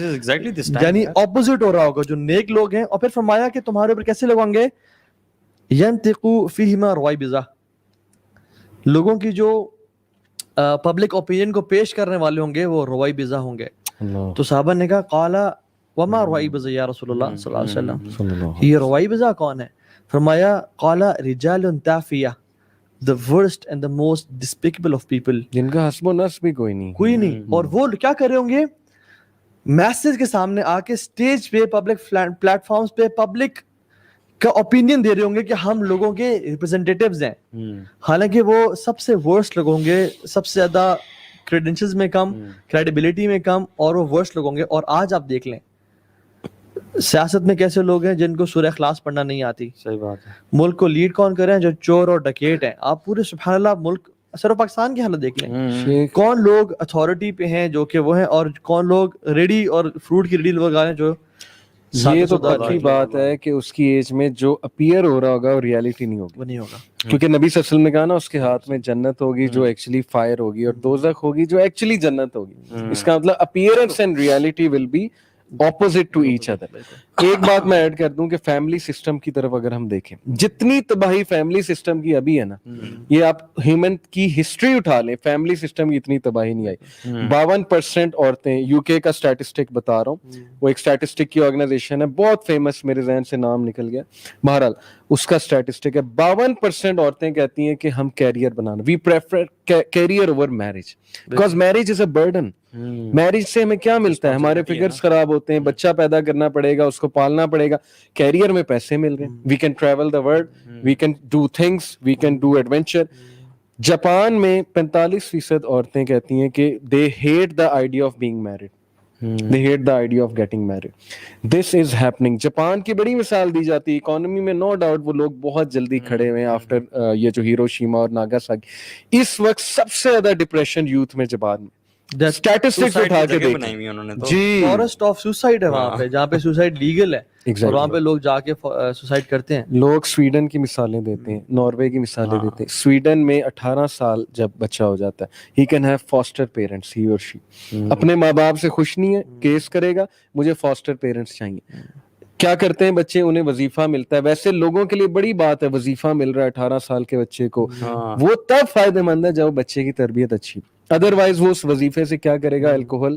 یعنی اپوزٹ ہو رہا ہوگا, جو نیک لوگ ہیں. اور پھر فرمایا کہ تمہارے اوپر کیسے لوگ ہوں گے, ینطقوا فیہما رویبضہ, لوگوں کی جو پبلک اوپینین کو پیش کرنے والے ہوں گے وہ رویبضہ ہوں گے. تو صحابہ نے کہا قال وما رویبضہ یا رسول اللہ صلی اللہ علیہ وسلم, یہ رویبضہ کون ہے؟ فرمایا قال رجال تافیہ, the worst and the most despicable of people, جن کا حسب و نصب بھی کوئی نہیں. اور وہ کیا کر رہے ہوں گے, میسز کے سامنے آ کے اسٹیج پہ, پبلک پلیٹ فارمز پہ پبلک کا اوپینین دے رہے ہوں گے کہ ہم لوگوں کے ریپرزینٹیٹیوز ہیں, حالانکہ وہ سب سے ورسٹ لوگ ہوں گے, سب سے زیادہ کریڈنشلز میں کم, کریڈیبلٹی میں کم, اور وہ ورسٹ لوگ ہوں گے. اور آج آپ دیکھ لیں سیاست میں کیسے لوگ ہیں جن کو سورہ اخلاص پڑھنا نہیں آتی. صحیح بات ہے. ملک کو لیڈ کون کر رہے ہیں, جو چور اور ڈکیٹ ہیں. آپ پورے سبحان اللہ ملک صرف پاکستان کی حالت دیکھ لیں, کون لوگ اتھارٹی پہ ہیں جو کہ وہ ہیں, اور کون لوگ ریڈی اور فروٹ کی ریڈی لوگ آ رہے ہیں جو. یہ تو پکی بات ہے کہ اس کی ایج میں جو اپیئر ہو رہا ہوگا وہ ریالٹی نہیں ہوگا, وہ نہیں ہوگا. کیونکہ نبی صلی اللہ علیہ وسلم نے کہا نا, اس کے ہاتھ میں جنت ہوگی جو ایکچولی فائر ہوگی, اور دوزخ ہوگی جو ایکچولی جنت ہوگی. اس کا مطلب appearance and reality will be opposite to each other. ایک بات میں ایڈ کر دوں کہ فیملی سسٹم کی طرف اگر ہم دیکھیں, جتنی تباہی فیملی سسٹم کی ابھی ہے نا, یہ آپ ہیومن کی ہسٹری اٹھا لیں, فیملی سسٹم کی اتنی تباہی نہیں آئی. 52% عورتیں, یو کے کا اسٹیٹسٹک بتا رہا ہوں, وہ ایک اسٹیٹسٹک کی آرگنائزیشن ہے بہت فیمس, میرے ذہن سے نام نکل گیا, بہرحال اس کا اسٹیٹسٹک ہے. 52% عورتیں کہتی ہیں کہ ہم کیریئر بنانا, we prefer career over marriage, because marriage is a burden. Marriage سے ہمیں کیا ملتا ہے, ہمارے فگرز خراب ہوتے ہیں, بچہ پیدا کرنا پڑے گا, اس کو پالنا پڑے گا. کیریئر میں پیسے مل رہے ہیں, we can travel the world, we can do things, we can do adventure. Japan میں 45% عورتیں کہتی ہیں کہ they hate the idea of being married, they hate the idea of getting married. This is happening. Japan کی بڑی مثال دی جاتی ہے اکانومی میں, نو ڈاؤٹ وہ لوگ بہت جلدی کھڑے ہوئے ہیں آفٹر یہ جو ہیروشیما اور ناگاساکی. اس وقت سب سے زیادہ ڈپریشن یوتھ میں جاپان میں, اسٹیٹسٹکس اٹھا کے دیکھیں جی, فارسٹ آف سوسائڈ ہے وہاں پہ, جہاں پہ سوسائڈ لیگل ہے, اور وہاں پہ لوگ جا کے سوسائڈ کرتے ہیں. لوگ سویڈن کی مثالیں دیتے ہیں, ناروے کی مثالیں دیتے ہیں. سویڈن میں 18 سال جب بچہ ہو جاتا ہے, he can have foster parents, he اور شی اپنے ماں باپ سے خوش نہیں ہے, کیس کرے گا مجھے فاسٹر پیرنٹس چاہیے. کیا کرتے ہیں بچے, انہیں وظیفہ ملتا ہے. ویسے لوگوں کے لیے بڑی بات ہے وظیفہ مل رہا ہے 18 سال کے بچے کو, وہ تب فائدہ مند ہے جب بچے کی تربیت اچھی. ادروائز وہ اس وظیفے سے کیا کرے گا, alcohol,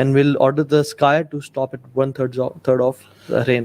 and will order the sky to stop at 1/3 of rain.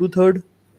2/3,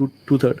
2/3.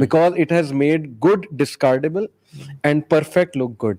because it has made good discardable and perfect look good.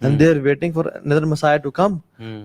and they are waiting for another messiah to come।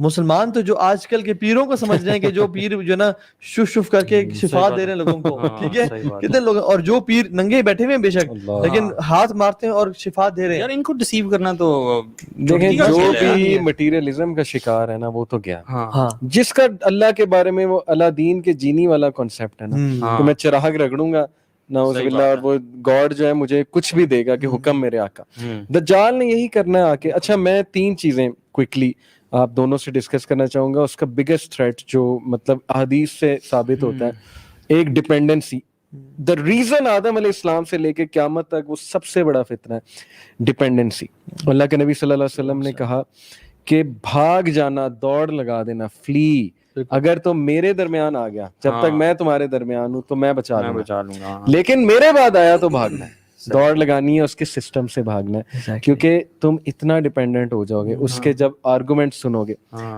مسلمان تو جو آج کل کے پیروں کو سمجھ رہے ہیں کہ جو پیر جو نا شف شف کر کے شفا دے رہے ہیں لوگوں کو, ٹھیک ہے, کتنے لوگ, اور جو پیر ننگے بیٹھے ہوئے ہیں بے شک لیکن ہاتھ مارتے ہیں اور شفا دے رہے ہیں. یار ان کو ڈیسیو کرنا تو دیکھیں جو بھی مٹیریلزم کا شکار ہے نا وہ تو گیا, جس کا اللہ کے بارے میں وہ اللہ دین کے جینی والا کانسیپٹ ہے نا کہ میں چراغ رگڑوں گا نعوذ باللہ اور وہ گاڈ جو ہے مجھے کچھ بھی دے گا کہ حکم میرے آقا. دجال نے یہی کرنا ہے آ کے. اچھا میں 3 چیزیں کوئکلی آپ دونوں سے ڈسکس کرنا چاہوں گا. اس کا بگیسٹ تھریٹ جو مطلب احادیث سے ثابت ہوتا ہے, ایک ڈپینڈنسی. دا ریزن آدم علیہ السلام سے لے کے قیامت تک وہ سب سے بڑا فتنہ ہے ڈپینڈنسی. اللہ کے نبی صلی اللہ علیہ وسلم نے کہا کہ بھاگ جانا, دوڑ لگا دینا, فلی, اگر تم میرے درمیان آ گیا, جب تک میں تمہارے درمیان ہوں تو میں بچا لوں گا, لیکن میرے بعد آیا تو بھاگنا ہے. دوڑ لگانی ہے اس کے سسٹم سے بھاگنا ہے, کیونکہ تم اتنا ڈیپینڈنٹ ہو جاؤ گے اس کے. جب آرگومنٹ سنو گے,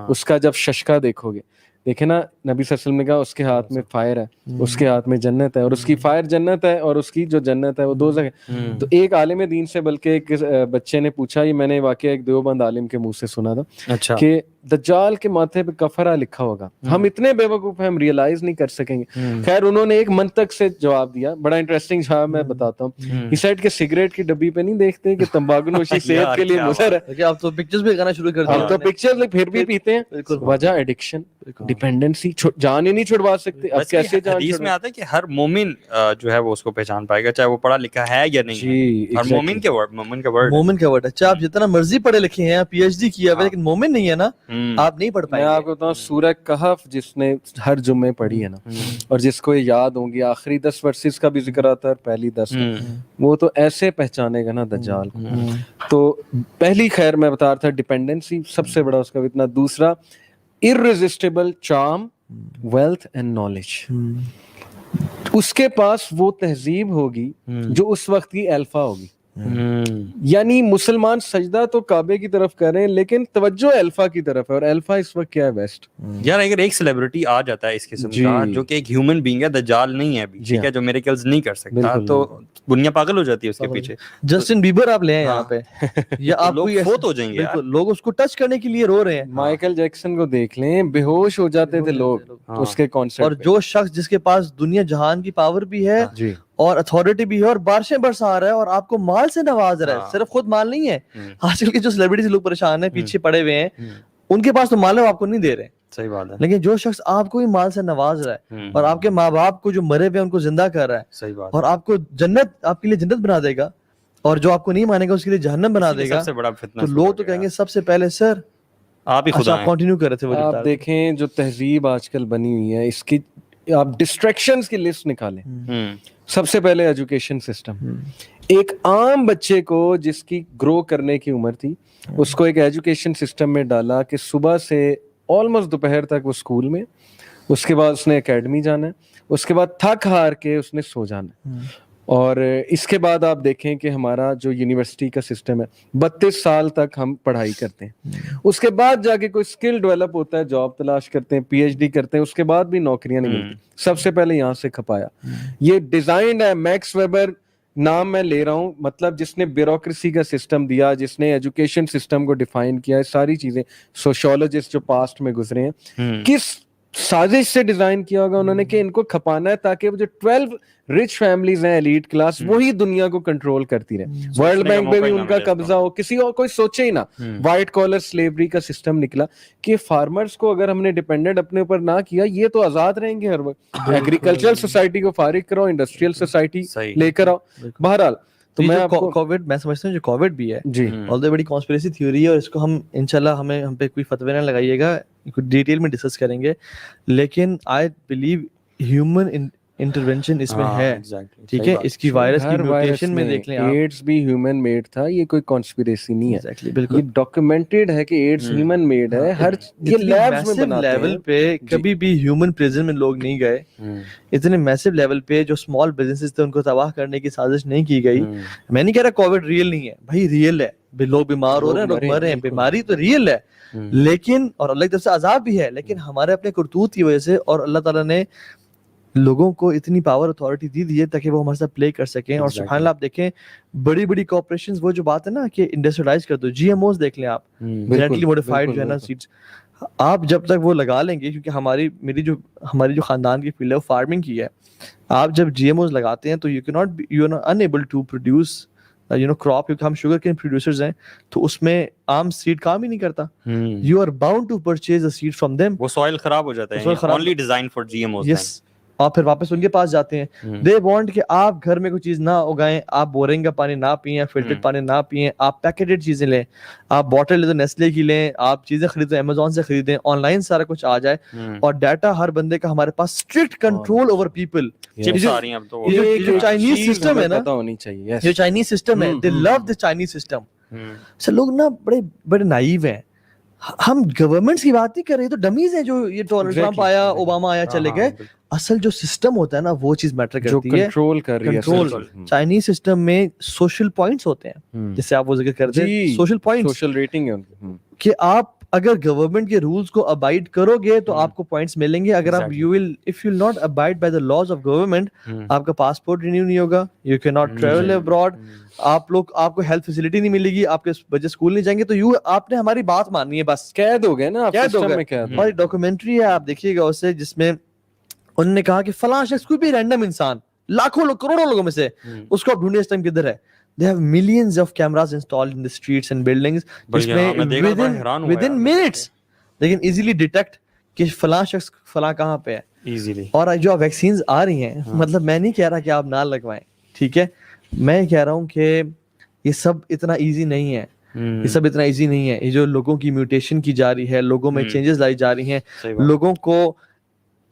اس کا جب ششکا دیکھو گے, دیکھیں نا نبی صلی اللہ علیہ وسلم نے کہا اس کے ہاتھ میں فائر ہے, اس کے ہاتھ میں جنت ہے, اور اس کی فائر جنت ہے اور اس کی جو جنت ہے وہ دوزخ ہے. تو ایک عالم دین سے بلکہ ایک بچے نے پوچھا, یہ میں نے واقعہ ایک دیوبند عالم کے منہ سے سنا تھا, کہ دجال کے ماتھے پہ کفرہ لکھا ہوگا, ہم اتنے بے وقوف ہیں ہم ریئلائز نہیں کر سکیں گے. خیر انہوں نے ایک منطق سے جواب دیا, بڑا انٹرسٹنگ جواب میں بتاتا ہوں. اس سائڈ کے سگریٹ کی ڈبی پہ نہیں دیکھتے کہ تمباکو نوشی صحت کے لیے مضر ہے, آپ تو پکچرز بھی لگانا شروع کر دیا, ہم تو پکچرز پھر بھی پیتے ہیں. وجہ ایڈکشن, ڈیپینڈنسی, جان ہی نہیں چھڑوا سکتے. اب کیسے جان حدیث میں آتا ہے کہ ہر مومن جو ہے وہ اس کو پہچان پائے گا, چاہے وہ پڑھا لکھا ہے یا نہیں. ہر مومن کے ورڈ, مومن کا ورڈ, اچھا آپ جتنا مرضی پڑھے لکھے ہیں, پی ایچ ڈی کیا ہوا, لیکن مومن نہیں ہے نا, آپ نہیں پڑھ پائیں گے. میں آپ کو بتاؤں سورہ کہف جس نے ہر جمعے پڑھی ہے نا, اور جس کو یہ یاد ہوں گی, آخری 10 ورسز کا بھی ذکر آتا ہے اور پہلی 10 کا, وہ تو ایسے پہچانے گا نا دجال کو. تو پہلی خیر میں بتا رہا تھا ڈیپینڈنسی سب سے بڑا اس کا فتنہ. دوسرا irresistible charm, wealth and knowledge. اس کے پاس وہ تہذیب ہوگی جو اس وقت کی الفا ہوگی. یعنی مسلمان سجدہ تو کعبے کی طرف کر رہے ہیں لیکن توجہ الفا کی طرف ہے, اور الفا اس وقت کیا ہے, ویسٹ. یار اگر ایک سیلیبریٹی آ جاتا ہے اس قسم کا جو کہ ایک ہیومن بینگ ہے, دجال نہیں ہے ابھی, ٹھیک ہے, جو میریکلز نہیں کر سکتا, تو دنیا پاگل ہو جاتی ہے اس کے پیچھے. جسٹن بیبر آپ لے ہیں یہاں پہ, یا آپ لوگ فوت ہو جائیں گے, لوگ اس کو ٹچ کرنے کے لیے رو رہے ہیں. مائیکل جیکسن کو دیکھ لیں, بے ہوش ہو جاتے تھے لوگ اس کے کانسرٹ. اور جو شخص جس کے پاس دنیا جہان کی پاور بھی ہے اور اتھارٹی بھی ہے اور بارشیں برسا رہا ہے اور آپ کو مال سے نواز رہا ہے, صرف خود مال نہیں ہے. آج کل کے جو سیلیبریٹیز لوگ پریشان ہیں, پیچھے پڑے ہوئے ہیں, ان کے پاس تو مال ہے, وہ آپ کو نہیں دے رہے. صحیح بات ہے. لیکن جو شخص آپ کو بھی مال سے نواز رہا ہے اور آپ کے ماں باپ کو جو مرے ہوئے ان کو زندہ کر رہا ہے, صحیح بات, اور آپ کو جنت, آپ کے لیے جنت بنا دے گا, اور جو آپ کو نہیں مانے گا اس کے لیے جہنم بنا دے گا, سب سے بڑا فتنہ. تو لوگ تو کہیں گے سب سے پہلے سر آپ ہی خدا ہیں. کنٹینیو کر رہے تھے. آپ دیکھیں جو تہذیب آج کل بنی ہوئی ہے, اس کی آپ ڈسٹریکشنز کی لسٹ نکالیں. سب سے پہلے ایجوکیشن سسٹم. ایک عام بچے کو جس کی گرو کرنے کی عمر تھی, اس کو ایک ایجوکیشن سسٹم میں ڈالا کہ صبح سے آلموسٹ دوپہر تک وہ اسکول میں, اس کے بعد اس نے اکیڈمی جانا ہے, اس کے بعد تھک ہار کے اس نے سو جانا ہے. اور اس کے بعد آپ دیکھیں کہ ہمارا جو یونیورسٹی کا سسٹم ہے, 32 سال تک ہم پڑھائی کرتے ہیں, اس کے بعد جا کے کوئی اسکل ڈیولپ ہوتا ہے, جاب تلاش کرتے ہیں, پی ایچ ڈی کرتے ہیں, اس کے بعد بھی نوکریاں نہیں ملتی. سب سے پہلے یہاں سے کھپایا. یہ ڈیزائنڈ ہے, میکس ویبر نام میں لے رہا ہوں, مطلب جس نے بیوروکریسی کا سسٹم دیا, جس نے ایجوکیشن سسٹم کو ڈیفائن کیا ہے, ساری چیزیں. سوشولوجسٹ جو پاسٹ میں گزرے ہیں, کس سازش سے ڈیزائن کیا ہوگا انہوں نے کہ ان کو کھپانا ہے تاکہ وہ جو 12 رچ فیملیز ہیں, ایلیٹ کلاس, وہی دنیا کو کنٹرول کرتی رہے. ورلڈ بینک پہ بھی ان کا قبضہ ہو, کسی اور کوئی سوچے ہی نہ. وائٹ کالر سلیوری کا سسٹم نکلا کہ فارمرز کو اگر ہم نے ڈیپینڈنٹ اپنے اوپر نہ کیا, یہ تو آزاد رہیں گے ہر وقت. ایگریکلچرل سوسائٹی کو فارغ کرو, انڈسٹریل سوسائٹی لے کر آؤ. بہرحال تو میں کووڈ, میں سمجھتا ہوں جو کووڈ بھی ہے, آل بڑی کانسپریسی تھیوری ہے, اور اس کو ہم انشاءاللہ ہم پہ کوئی فتوی نہ لگائیے گا, ڈیٹیل میں ڈسکس کریں گے, لیکن آئی بلیو ہیومن انٹرونشن اس میں ہے. ٹھیک ہے, اس کی وائرس کی میوٹیشن میں دیکھ لیں, ایڈز بھی ہیومن میڈ تھا, یہ کوئی کانسپریسی نہیں ہے. یہ ڈاکیومنٹڈ ہے کہ ایڈز ہیومن میڈ ہے. ہر یہ لیبز میں بناتے ہیں. لیول پہ کبھی بھی ہیومن پریزن میں لوگ نہیں گئے, اتنے میسو لیول پہ جو اسمال بزنسز تھے ان کو تباہ کرنے کی سازش نہیں کی گئی. میں نہیں کہہ رہا کووڈ ریئل نہیں ہے, بھائی ریئل ہے, لوگ بیمار ہو رہے ہیں, لوگ مر رہے ہیں, بیماری تو ریئل ہے, لیکن اور اللہ کی طرف سے عذاب بھی ہے, لیکن ہمارے اپنے کرتوت کی وجہ سے, اور اللہ تعالیٰ نے لوگوں کو اتنی پاور اتھارٹی دی ہے تاکہ وہ ہمارے ساتھ پلے کر سکیں. اور سبحان اللہ آپ دیکھیں بڑی بڑی کارپوریشنز, وہ جو بات ہے نا کہ انڈسٹریلائز کر دو, جی ایم اوز دیکھ لیں آپ, جینیٹکلی موڈیفائڈ جو ہے نا سیڈز, آپ جب تک وہ لگا لیں گے, کیونکہ ہماری جو خاندان کی فیلڈ ہے وہ فارمنگ کی ہے, آپ جب جی ایم اوز لگاتے ہیں تو you are unable to produce crop, کیونکہ ہم شوگر کین پروڈیوسرز ہیں, تو اس میں عام سیڈ کام ہی نہیں کرتا. You are bound to purchase a seed from them. وہ سوائل خراب ہو جاتا ہے, only designed for GMOs. Yes. آپ پھر واپس ان کے پاس جاتے ہیں. دے وانٹ کہ آپ گھر میں کوئی چیز نہ اگائیں, آپ بورنگ کا پانی نہ پئیں, فلٹرڈ پانی نہ پئیں, آپ پیکیٹڈ چیزیں لیں, آپ بوٹل لیں تو نیسلے کی لیں, آپ چیزیں خریدیں امیزون سے خریدیں, آن لائن سارا کچھ آ جائے, اور ڈیٹا ہر بندے کا ہمارے پاس, strict control over people. Chips آ رہی ہیں اب تو, جو چائنیز سسٹم ہے نا, ہونی چاہیے, جو چائنیز سسٹم ہے, دے لو دس چائنیز سسٹم. سر لوگ نا بڑے نائیو ہیں. ہم گورنمنٹس کی بات نہیں کر رہے, تو ڈمیز ہیں جو یہ ڈونلڈ ٹرمپ آیا, اوباما آیا, چلے گئے. اصل جو سسٹم ہوتا ہے نا وہ چیز میٹر کرتی ہے, کنٹرول کر رہی ہے. کنٹرول چائنیز سسٹم میں سوشل پوائنٹس ہوتے ہیں, جس سے آپ وہ ذکر کرتے ہیں سوشل پوائنٹس, سوشل ریٹنگ ہے کہ آپ اگر گورنمنٹ کے رولز کو ابائڈ کرو گے تو آپ کو پوائنٹس ملیں گے. اگر آپ if you will not abide by the laws of government, آپ کا پاسپورٹ رینیو نہیں ہوگا, you cannot travel abroad, آپ کو ہیلتھ فیسلٹی نہیں ملے گی, آپ کے بچے اسکول نہیں جائیں گے, تو آپ نے ہماری بات ماننی ہے, بس قید ہو گئے نا, قید ہو گئے. ہماری ڈاکومنٹری ہے, آپ دیکھیے گا اسے, جس میں انہوں نے کہا کہ فلاں شخص, کوئی بھی رینڈم انسان, لاکھوں لوگ, کروڑوں لوگوں میں سے, اس کو آپ ڈھونڈے اس ٹائم کدھر ہے. They have millions of cameras installed in the streets and buildings, جس میں within minutes they can easily detect کہ فلاں شخص فلاں کہاں پہ ہے ایزیلی. اور جو ویکسینز آ رہی ہیں, مطلب میں نہیں کہہ رہا کہ آپ نہ لگوائیں, ٹھیک ہے, میں کہہ رہا ہوں کہ یہ سب اتنا ایزی نہیں ہے, یہ سب اتنا ایزی نہیں ہے. یہ جو لوگوں کی میوٹیشن کی جا رہی ہے, لوگوں میں چینجز لائی جا رہی ہیں, لوگوں کو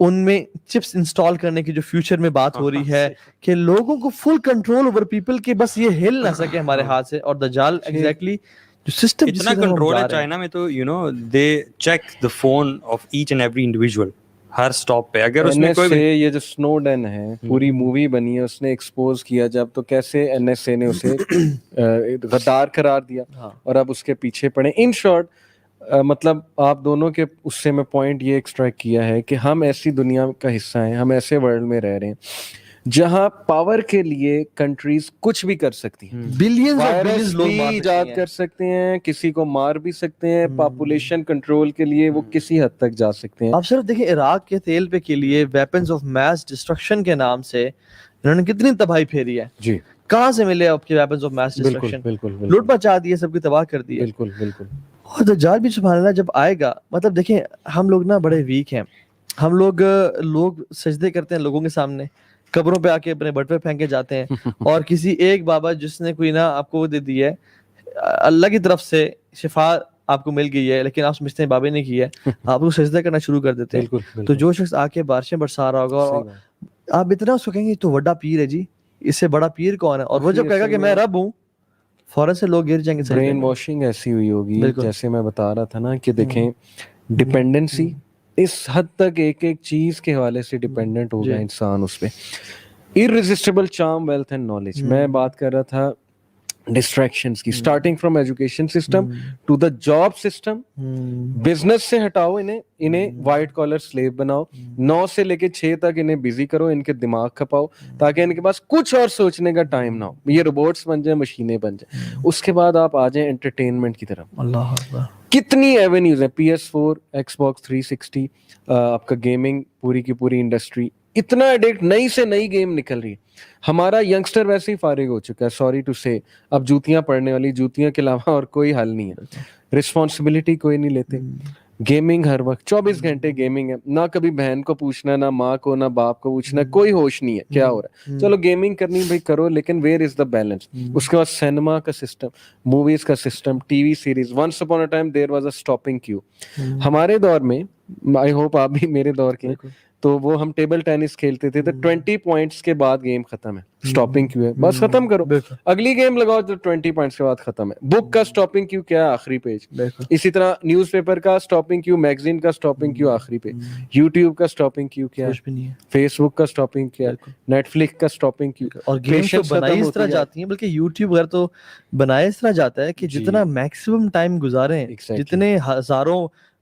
ان میں چپس انسٹال کرنے کی جو فیوچر میں بات ہو رہی ہے, کہ لوگوں کو فل کنٹرول اوور پیپل, کہ بس یہ ہل نہ سکے ہمارے ہاتھ سے. اور دجال ایگزیکٹلی جو سسٹم اتنا کنٹرول ہے چائنا میں, تو they check the phone of each and every individual ہر سٹاپ پہ. اگر اس میں کوئی یہ جو سنوڈن ہے, پوری مووی بنی ہے, اس نے ایکسپوز کیا جب, تو کیسے این ایس اے نے اسے غدار قرار دیا, اور اب اس کے پیچھے پڑے. ان شارٹ مطلب آپ دونوں کے اس سے میں پوائنٹ یہ ایکسٹریکٹ کیا ہے کہ ہم ایسی دنیا کا حصہ ہیں, ہم ایسے ورلڈ میں رہ رہے ہیں جہاں پاور کے لیے کنٹریز کچھ بھی کر سکتی ہیں, وائرس بھی ایجاد کر سکتے ہیں, کسی کو مار بھی سکتے ہیں, پاپولیشن کنٹرول کے لیے وہ کسی حد تک جا سکتے ہیں. آپ صرف دیکھیں عراق کے تیل پہ کے لیے ویپنز آف میس ڈسٹرکشن کے نام سے انہوں نے کتنی تباہی پھیری ہے. جی, کہاں سے ملے آپ کے ویپنز آف میس ڈسٹرکشن؟ بالکل لوٹ مچا دی ہے, سب کی تباہ کر دی ہے. بالکل. اور دجال بھی سبحان اللہ جب آئے گا, مطلب دیکھیں ہم لوگ نا بڑے ویک ہیں, ہم لوگ سجدے کرتے ہیں لوگوں کے سامنے, قبروں پہ آ کے اپنے بٹوے پھینکے جاتے ہیں, اور کسی ایک بابا جس نے کوئی نا آپ کو وہ دے دی ہے, اللہ کی طرف سے شفا آپ کو مل گئی ہے, لیکن آپ سمجھتے ہیں بابے نے کی ہے, آپ کو سجدہ کرنا شروع کر دیتے ہیں. تو جو شخص آ کے بارشیں برسا رہا ہوگا, اور آپ اتنا اس کو کہیں گے تو بڑا پیر ہے جی, اس سے بڑا پیر کون ہے, اور وہ جب کہے گا کہ میں رب ہوں, فوراں سے لوگ گر جائیں گے. برین واشنگ ایسی ہوئی ہوگی, جیسے میں بتا رہا تھا نا کہ دیکھیں ڈپینڈنسی اس حد تک ایک چیز کے حوالے سے ڈپینڈنٹ ہو گیا انسان اس پہ. irresistible charm, wealth and knowledge. میں بات کر رہا تھا ڈسٹریکشنز کی, starting from education system to the job system. Business سے ہٹاؤ انہیں وائٹ کالر سلیو بناؤ, 9 سے لے کے 6 تک انہیں بزی کرو, ان کے دماغ کھپاؤ تاکہ ان کے پاس کچھ اور سوچنے کا ٹائم نہ ہو, یہ روبوٹس بن جائیں, مشینیں بن جائیں. اس کے بعد آپ آ جائیں انٹرٹینمنٹ کی طرف. اللہ اکبر, کتنی ایونیوز ہیں, PS4, Xbox 360, آپ کا گیمنگ, پوری کی پوری انڈسٹری اتنا ایڈکٹ, نئی سے نئی گیم نکل رہی ہے. ہمارا ینگسٹر ویسے ہی فارغ ہو چکا ہے, سوری ٹو سے, اب جوتیاں پڑنے والی, جوتیاں کے علاوہ اور کوئی حل نہیں ہے. رسپانسبلٹی کوئی نہیں لیتے, گیمنگ ہر وقت 24 گھنٹے گیمنگ ہے, نہ کبھی بہن کو پوچھنا, نہ ماں کو, نہ باپ کو پوچھنا, کوئی ہوش نہیں ہے کیا ہو رہا ہے. چلو گیمنگ کرنی بھائی کرو, لیکن ویئر از دا بیلنس. اس کے بعد سینما کا سسٹم, موویز کا system, TV series. Once upon a time there was a stopping queue. ہمارے دور میں, آئی ہوپ آپ بھی میرے دور کے, تو وہ ہم ٹیبل ٹینس کھیلتے تھے, تو 20 پوائنٹس کے بعد گیم ختم ہے, اسٹاپنگ کیو ہے, بس ختم کرو, اگلی گیم لگاؤ, تو 20 پوائنٹس کے بعد ختم ہے. بک کا اسٹاپنگ کیو کیا ہے, آخری پیج. اسی طرح نیوز پیپر کا اسٹاپنگ کیو, میگزین کا اسٹاپنگ کیو, آخری پیج. یوٹیوب کا اسٹاپنگ کیو کیا ہے, فیس بک کا اسٹاپنگ کیا ہے, نیٹ فلکس کا اسٹاپنگ کیو. اور گیمز تو بنائی اس طرح جاتی ہیں, بلکہ یوٹیوب وغیرہ تو بنایا اس طرح جاتا ہے کہ جتنا میکسیمم ٹائم گزاریں, جتنے ہزاروں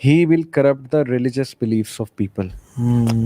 he will corrupt the religious beliefs of people।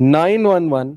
9/11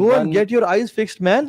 go and get your eyes fixed man,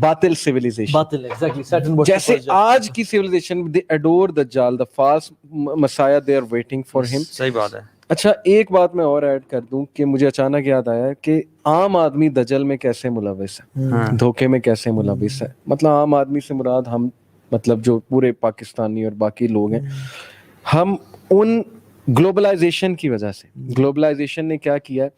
باطل civilization. باطل exactly Saturn worship جیسے was just- آج کی civilization they adore Dajjal, the false messiah, they are waiting for him. صحیح بات ہے. اچھا ایک بات میں اور ایڈ کر دوں کہ مجھے اچانک یاد آیا کہ عام آدمی دجل میں کیسے ملوث ہے, دھوکے میں کیسے ملوث ہے. مطلب عام آدمی سے مراد ہم, مطلب جو پورے پاکستانی اور باقی لوگ ہیں, ہم ان گلوبلائزیشن کی وجہ سے, گلوبلائزیشن نے کیا کیا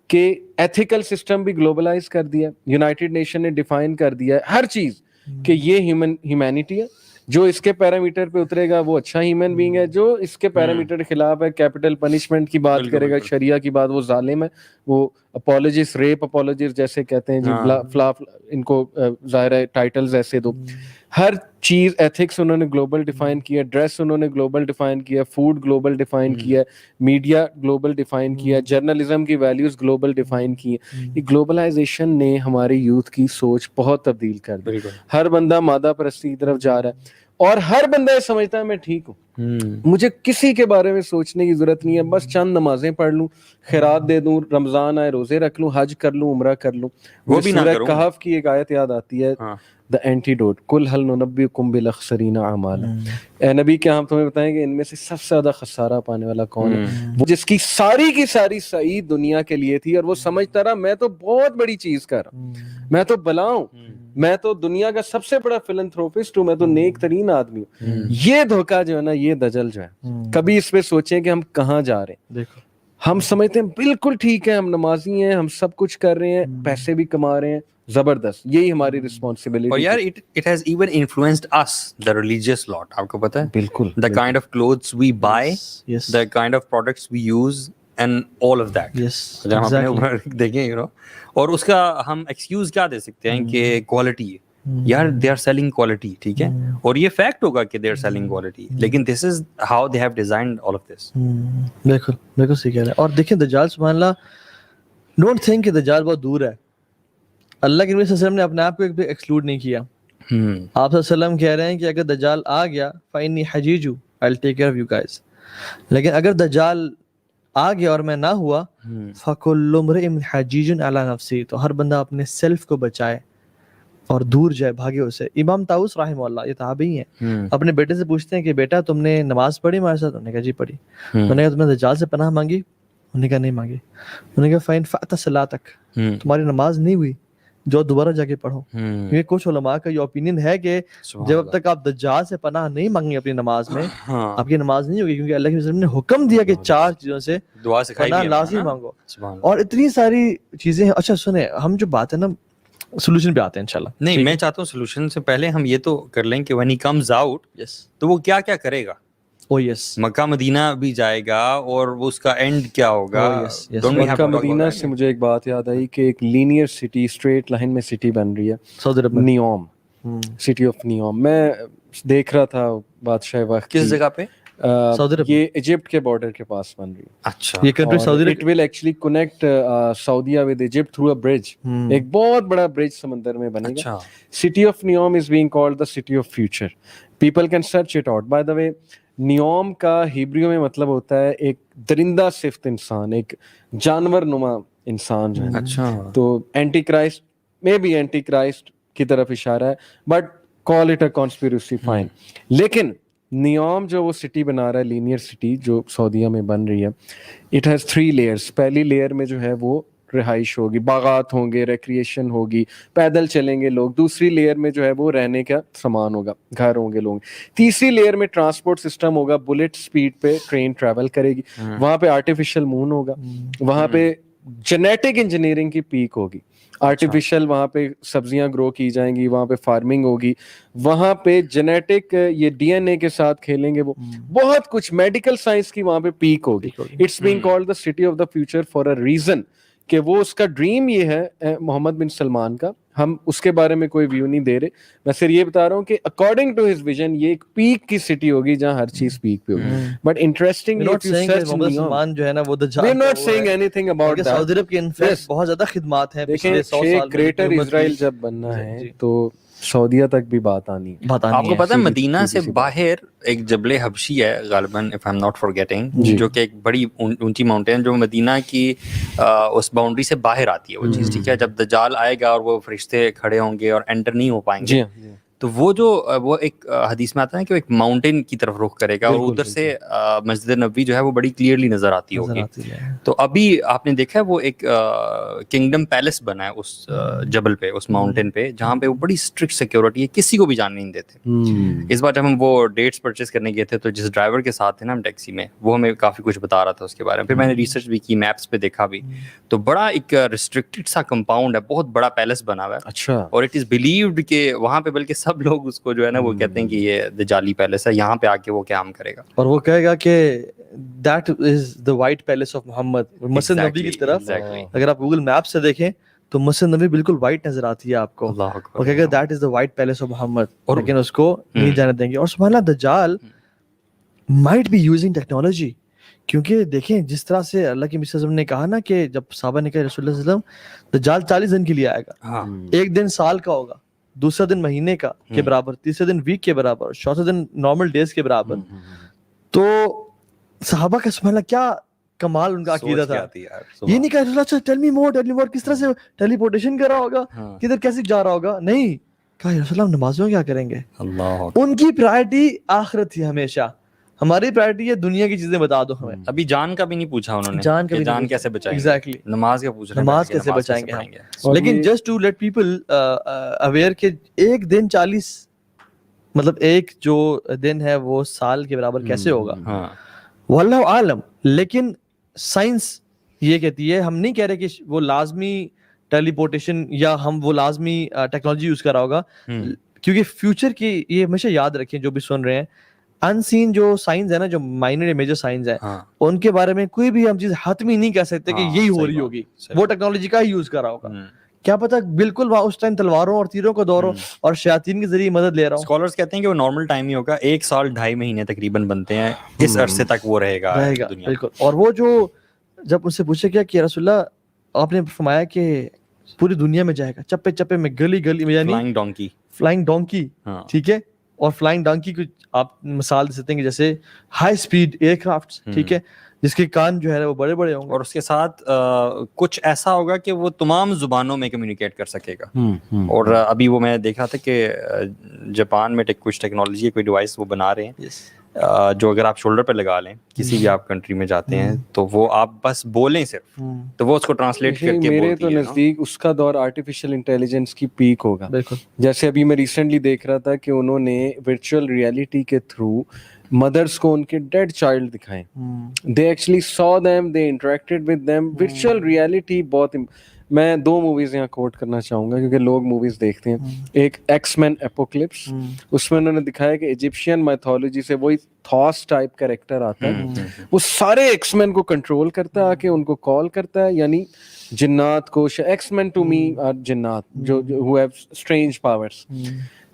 کہ ایتھیکل سسٹم بھی گلوبلائز کر دیا, یونائٹڈ نیشن نے ڈیفائن کر دیا ہے ہر چیز کہ یہ ہیومینٹی ہے, جو اس کے پیرامیٹر پہ اترے گا وہ اچھا ہیومن بینگ ہے, جو اس کے پیرامیٹر کے خلاف ہے, کیپٹل پنشمنٹ کی بات کرے گا, شریعہ کی بات, وہ ظالم ہے, وہ اپولوجسٹ, ریپ اپولوجسٹ جیسے کہتے ہیں جی, ان کو ظاہر ہے ٹائٹلز ایسے دو. ہر چیز ایتھکس انہوں نے گلوبل ڈیفائن کیا, ڈریس انہوں نے گلوبل ڈیفائن کیا, فوڈ گلوبل ڈیفائن کیا, میڈیا گلوبل ڈیفائن کیا, جرنلزم کی ویلیوز گلوبل ڈیفائن کی. یہ گلوبلائزیشن نے ہماری یوتھ کی سوچ بہت تبدیل کر دی. ہر بندہ مادہ پرستی کی طرف جا رہا ہے اور ہر بندہ یہ سمجھتا ہے میں ٹھیک ہوں, مجھے کسی کے بارے میں سوچنے کی ضرورت نہیں ہے, بس چند نمازیں پڑھ لوں, خیرات دے دوں, رمضان آئے روزے رکھ لوں, حج کر لوں, عمرہ کر لوں. وہ بھی سورہ کہف کی ایک آیت یاد آتی ہے, the antidote, قل هل ننبئکم بالاخسرین اعمالا, اے نبی کیا ہم تمہیں بتائیں کہ ان میں سے سب سے زیادہ خسارہ پانے والا کون ہے؟ وہ جس کی ساری سعید دنیا کے لیے تھی اور وہ سمجھتا رہا میں تو بہت بڑی چیز کر رہا ہوں, میں تو بلا ہوں, میں تو دنیا کا سب سے بڑا فلنتھروپسٹ ہوں, میں تو نیک ترین آدمی ہوں. یہ دھوکہ جو ہے نا, یہ دجل جو ہے, کبھی اس پہ سوچیں کہ ہم کہاں جا رہے ہیں. دیکھو ہم سمجھتے ہیں بالکل ٹھیک ہے, ہم نمازی ہیں, ہم سب کچھ کر رہے ہیں, پیسے بھی کما رہے ہیں, زبردست, یہی ہماری رسپانسبلٹی. اور یار it has even influenced us, the religious lot. آپ کو پتہ ہے بالکل, the kind of clothes we buy, the kind of products we use and all of that. اگر ہم اپنے اوپر دیکھیں you know, اور اس کا ہم ایکسکیوز کیا دے سکتے ہیں کہ کوالٹی ہے یار, they are selling quality, ٹھیک ہے, اور یہ فیکٹ ہوگا کہ they are selling quality, لیکن this is how they have designed all of this. بالکل صحیح کہہ رہے ہیں. اور دیکھیں دجال سبحان اللہ, ڈونٹ تھنک کہ دجال بہت دور ہے. اللہ کے نبی صلی اللہ علیہ وسلم نے اپنے آپ کو ایک بھی ایکسکلوڈ نہیں کیا. آپ صلی اللہ علیہ وسلم کہہ رہے ہیں کہ اگر دجال آ گیا فَإِنِّي حَجِيجُ, I'll take care of you guys. لیکن اگر دجال آ گیا اور میں نہ ہوا, فَكُلُّ امْرِئٍ حَجِيجٌ عَلَى نَفْسِهِ, تو ہر بندہ اپنے سیلف کو بچائے اور دور جائے, بھاگے اسے. امام طاؤس رحمہ اللہ, یہ تابعی ہیں, اپنے بیٹے سے پوچھتے ہیں کہ بیٹا تم نے نماز پڑھی ہمارے ساتھ؟ انہوں نے کہا جی پڑھی. انہوں نے کہا تم نے دجال سے پناہ مانگی؟ انہوں نے کہا نہیں مانگی. انہوں نے کہا فَإِنْ فَأْتَ صَلَاتَكَ, تمہاری نماز نہیں ہوئی جو دوبارہ جا کے پڑھو. کیونکہ کچھ علماء کا یہ اوپینین ہے کہ جب اب تک آپ دجال سے پناہ نہیں مانگیں اپنی نماز میں, آپ کی نماز نہیں ہوگی, کیونکہ اللہ کے رسول نے حکم دیا کہ 4 چیزوں سے پناہ لازم مانگو. اور اتنی ساری چیزیں ہیں. اچھا سنیں, ہم جو بات ہے نا سولوشن پہ آتے ہیں انشاءاللہ. نہیں, میں چاہتا ہوں سولوشن سے پہلے ہم یہ تو کر لیں کہ when he comes out تو وہ کیا کیا کرے گا. مکہ مدینہ بھی جائے گا, اور وہ اس کا اینڈ کیا ہوگا. مکہ مدینہ سے مجھے ایک بات یاد آئی کہ ایک لینئر سٹی, اسٹریٹ لائن میں سٹی بن رہی ہے, نیوم, سٹی آف نیوم. میں دیکھ رہا تھا بادشاہ وقت. کس جگہ پہ؟ یہ ایجپٹ کے بارڈر کے پاس بن رہی ہے. اچھا, یہ country Saudi it will actually connect Saudia with Egypt through a bridge. ایک بہت بڑا برج سمندر میں بنے گا. City of Neom is being called the city of future. People can search it out. By the way, Neom کا Hebrew میں مطلب ہوتا ہے ایک درندہ صفت انسان, ایک جانور نما انسان جو ہے. اچھا, تو اینٹی کرائسٹ میں بھی اینٹی کرائسٹ کی طرف اشارہ ہے, but call it a conspiracy fine. لیکن نیوم جو وہ سٹی بنا رہا ہے, لینئر سٹی جو سعودیہ میں بن رہی ہے, اٹ ہیز 3 لیئرس. پہلی لیئر میں جو ہے وہ رہائش ہوگی, باغات ہوں گے, ریکریشن ہوگی, پیدل چلیں گے لوگ. دوسری لیئر میں جو ہے وہ رہنے کا سامان ہوگا, گھر ہوں گے لوگ. تیسری لیئر میں ٹرانسپورٹ سسٹم ہوگا, بلٹ سپیڈ پہ ٹرین ٹریول کرے گی. وہاں پہ آرٹیفیشل مون ہوگا, وہاں پہ جینیٹک انجینئرنگ کی پیک ہوگی. آرٹیفیشل وہاں پہ سبزیاں گرو کی جائیں گی, وہاں پہ فارمنگ ہوگی, وہاں پہ جینیٹک یہ ڈی این اے کے ساتھ کھیلیں گے, وہ بہت کچھ میڈیکل سائنس کی وہاں پہ پیک ہوگی. It's being called the city of the future for a reason, کہ وہ اس کا ڈریم یہ ہے محمد بن سلمان کا. ہم اس کے بارے میں کوئی ویو نہیں دے رہے, میں صرف یہ بتا رہا ہوں کہ اکارڈنگ ٹو ہز ویژن یہ ایک پیک کی سٹی ہوگی جہاں ہر چیز پیک پہ ہوگی. بٹ انٹرسٹنگ سلمان جو ہے نا وہ دجال, we are not saying anything about that. سعودی عرب کی انفیکٹ بہت زیادہ خدمات ہیں. دیکھیں گریٹر اسرائیل جب بننا ہے تو سعودیہ تک بھی بات آنی ہے. آپ کو پتہ ہے مدینہ سے باہر ایک جبل حبشی ہے غالباً if I'm not forgetting, جو کہ ایک بڑی اونچی ماؤنٹین جو مدینہ کی اس باؤنڈری سے باہر آتی ہے وہ چیز, ٹھیک ہے. جب دجال آئے گا اور وہ فرشتے کھڑے ہوں گے اور انٹر نہیں ہو پائیں گے, تو وہ ایک حدیث میں آتا ہے کہ وہ ایک ماؤنٹین کی طرف رخ کرے گا اور ادھر سے مسجد نبوی جو ہے وہ بڑی کلیئرلی نظر آتی ہوگی. تو ابھی آپ نے دیکھا ہے وہ ایک کنگڈم پیلس بنا ہے اس جبل پہ, اس ماؤنٹین پہ, جہاں پہ وہ بڑی اسٹرکٹ سیکورٹی ہے, کسی کو بھی جانے نہیں دیتے. اس بار جب ہم وہ ڈیٹس پرچیز کرنے گئے تھے تو جس ڈرائیور کے ساتھ تھے نا ہم ٹیکسی میں, وہ ہمیں کافی کچھ بتا رہا تھا اس کے بارے میں. پھر میں نے ریسرچ بھی کی, میپس پہ دیکھا بھی, تو بڑا ایک ریسٹرکٹڈ سا کمپاؤنڈ ہے, بہت بڑا پیلس بنا ہوا ہے. اچھا. اور اٹ از بلیوڈ کہ وہاں پہ بلکہ سب لوگ اس کو جو ہے نا وہ کہتے ہیں کہ یہ دجالی پیلس ہے, یہاں پہ آ کے وہ قیام کرے گا. اور وہ کہے گا کہ that is the white palace of Muhammad. مسجد نبوی کی طرف اگر آپ گوگل میپ سے دیکھیں تو مسجد نبوی بالکل وائٹ نظر آتی ہے آپ کو. وہ کہے گا that is the white palace of Muhammad, لیکن اس کو نہیں جانے دیں گے. اور سبحان اللہ دجال مائٹ بی یوزنگ ٹیکنالوجی, کیونکہ دیکھیں جس طرح سے اللہ کی نبی نے کہا نا کہ جب صحابہ نے کہا رسول اللہ صلی اللہ علیہ وسلم دجال 40 دن کے لیے آئے گا, ایک دن سال کا ہوگا, دوسرا دن مہینے کا کے برابر, تیسرے دن ویک کے برابر, چوتھے دن نارمل ڈیز کے برابر. تو صحابہ کا سبحان اللہ کیا کمال ان کا عقیدہ تھا. یہ نہیں کہا اچھا ٹیل می مور, کس طرح سے ٹیلی پورٹیشن کر رہا ہوگا, کدھر کیسے جا رہا ہوگا. نہیں کہا رسول اللہ نمازوں کیا کریں گے. ان کی پرائرٹی آخرت تھی ہمیشہ, ہماری پرائرٹی ہے دنیا کی چیزیں بتا دو ہمیں. ابھی جان کا بھی نہیں پوچھا انہوں نے, جان کیسے بچائیں گے. ایگزیکٹلی, نماز کا پوچھ رہے ہیں, نماز کیسے بچائیں گے ہم. لیکن just to let people aware کہ ایک دن 40 مطلب ایک جو دن ہے وہ سال کے برابر کیسے ہوگا, واللہ عالم. لیکن سائنس یہ کہتی ہے, ہم نہیں کہہ رہے کہ وہ لازمی ٹیلی پورٹیشن یا ہم وہ لازمی ٹیکنالوجی یوز کر رہا ہوگا, کیونکہ فیوچر کی یہ ہمیشہ یاد رکھیں جو بھی سن رہے ہیں, ان سین جو سائنس ہے نا, جو مائنر یا میجر سائنس ہے, ان کے بارے میں کوئی بھی ہم چیز حتمی نہیں کہہ سکتے کہ یہی ہو رہی ہوگی, وہ ٹیکنالوجی کا ہی یوز کر رہا ہوگا. کیا پتہ بالکل وہاں اس ٹائم تلواروں اور تیروں کا دور ہو اور شیاطین کے ذریعے مدد لے رہا ہوں. اسکالرز کہتے ہیں کہ وہ نارمل ٹائم ہی ہوگا, 1 سال 2.5 مہینے تقریباً بنتے ہیں, اس عرصے تک وہ رہے گا بالکل. اور وہ جو جب ان سے پوچھا گیا کہ رسول اللہ آپ نے فرمایا کہ پوری دنیا میں جائے گا, چپے چپے میں, گلی گلی میں, یعنی فلائنگ ڈونکی, ٹھیک ہے. اور فلائنگ ڈونکی کو آپ مثال دے سکتے ہیں کہ جیسے ہائی اسپیڈ ایئر کرافٹ, ٹھیک ہے, جس کے کان جو ہے وہ بڑے بڑے ہوں گے, اور اس کے ساتھ کچھ ایسا ہوگا کہ وہ تمام زبانوں میں کمیونیکیٹ کر سکے گا. اور ابھی وہ میں دیکھ رہا تھا کہ جاپان میں کچھ ٹیکنالوجی کوئی ڈیوائس وہ بنا رہے ہیں, جو اگر آپ شولڈر پہ لگا لیں کسی بھی آپ کنٹری میں جاتے ہیں تو وہ آپ بس بولیں صرف, تو وہ اس کو ٹرانسلیٹ کر کے بولتی ہے. میرے تو نزدیک اس کا دور آرٹیفیشیل انٹیلیجنس کی پیک ہوگا. جیسے ابھی میں ریسنٹلی دیکھ رہا تھا کہ انہوں نے ورچوئل ریئلٹی کے تھرو مدرس کو ان کے ڈیڈ چائلڈ دکھائیں. They actually saw them, they interacted with them. Virtual reality بہت, میں 2 موویز یہاں کوٹ کرنا چاہوں گا کیونکہ لوگ موویز دیکھتے ہیں. ایک ایکس مین ایپوکلپس, اس میں انہوں نے دکھایا کہ ایجپشین میتھولوجی سے وہی تھاس ٹائپ کریکٹر آتا ہے, وہ سارے ایکس مین کو کنٹرول کرتا ہے, آ کے ان کو کال کرتا ہے, یعنی جنات کو. X men to me are جنات جو who have strange powers.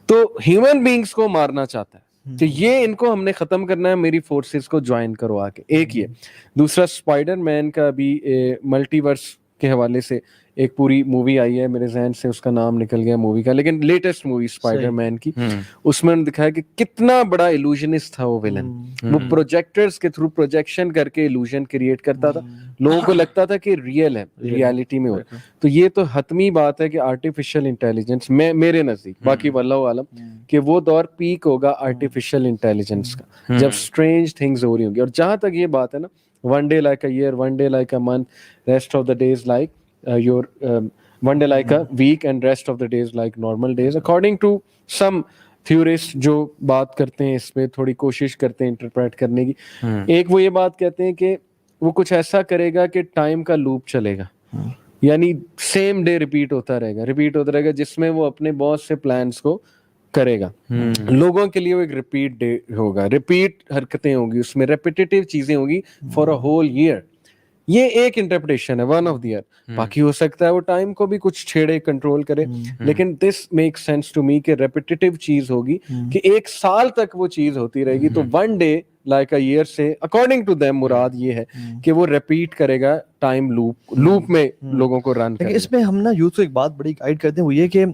تو ہیومن بینگس کو مارنا چاہتا ہے, تو یہ ان کو ہم نے ختم کرنا ہے, میری فورسز کو جوائن کرو آ کے. ایک یہ. دوسرا اسپائڈر مین کا بھی ملٹی ورس کے حوالے سے ایک پوری مووی آئی ہے, میرے ذہن سے اس کا نام نکل گیا مووی کا, لیکن لیٹسٹ مووی اسپائڈر مین کی, اس میں دکھایا کہ کتنا بڑا ایلوژنسٹ تھا وہ ویلن. وہ پروجیکٹرز کے تھرو پروجیکشن کر کے ایلوژن کریٹ کرتا تھا, لوگوں کو لگتا تھا کہ ریئل ہے, ریالٹی میں ہو. تو یہ تو حتمی بات ہے کہ آرٹیفیشیل انٹیلیجنس میں میرے نزدیک, باقی واللہ عالم, کہ وہ دور پیک ہوگا آرٹیفیشیل انٹیلیجنس کا جب اسٹرینج تھنگز ہو رہی ہوں گی. اور جہاں تک یہ بات ہے نا, one day like a year, one day like a month, rest of the days like your one day like a week and rest of the days like normal days, according to some theorists جو بات کرتے ہیں اس پہ تھوڑی کوشش کرتے ہیں interpret کرنے کی. ایک وہ یہ بات کہتے ہیں کہ وہ کچھ ایسا کرے گا کہ ٹائم کا لوپ چلے گا, یعنی سیم ڈے ریپیٹ ہوتا رہے گا, جس میں وہ اپنے بہت سے پلانس کو کرے گا. لوگوں کے لیے وہ ایک ریپیٹ ڈے ہوگا, ریپیٹ حرکتیں ہوگی, اس میں ریپیٹیٹیو چیزیں ہوگی فار اے ہول ایئر. یہ ایک انٹرپریٹیشن ہے, ون آف دی ایئر. باقی ہو سکتا ہے وہ ٹائم کو بھی کچھ چھیڑے, کنٹرول کرے, لیکن this make sense to me کہ ریپیٹیٹیو چیز ہوگی کہ 1 سال تک وہ چیز ہوتی رہے گی. تو one day like a year سے اکارڈنگ ٹو دیم مراد یہ ہے کہ وہ ریپیٹ کرے گا ٹائم لوپ میں لوگوں کو رن کرے. اس میں ہم نا یوتھ کو ایک بات بڑی گائیڈ کرتے ہیں, وہ یہ کہ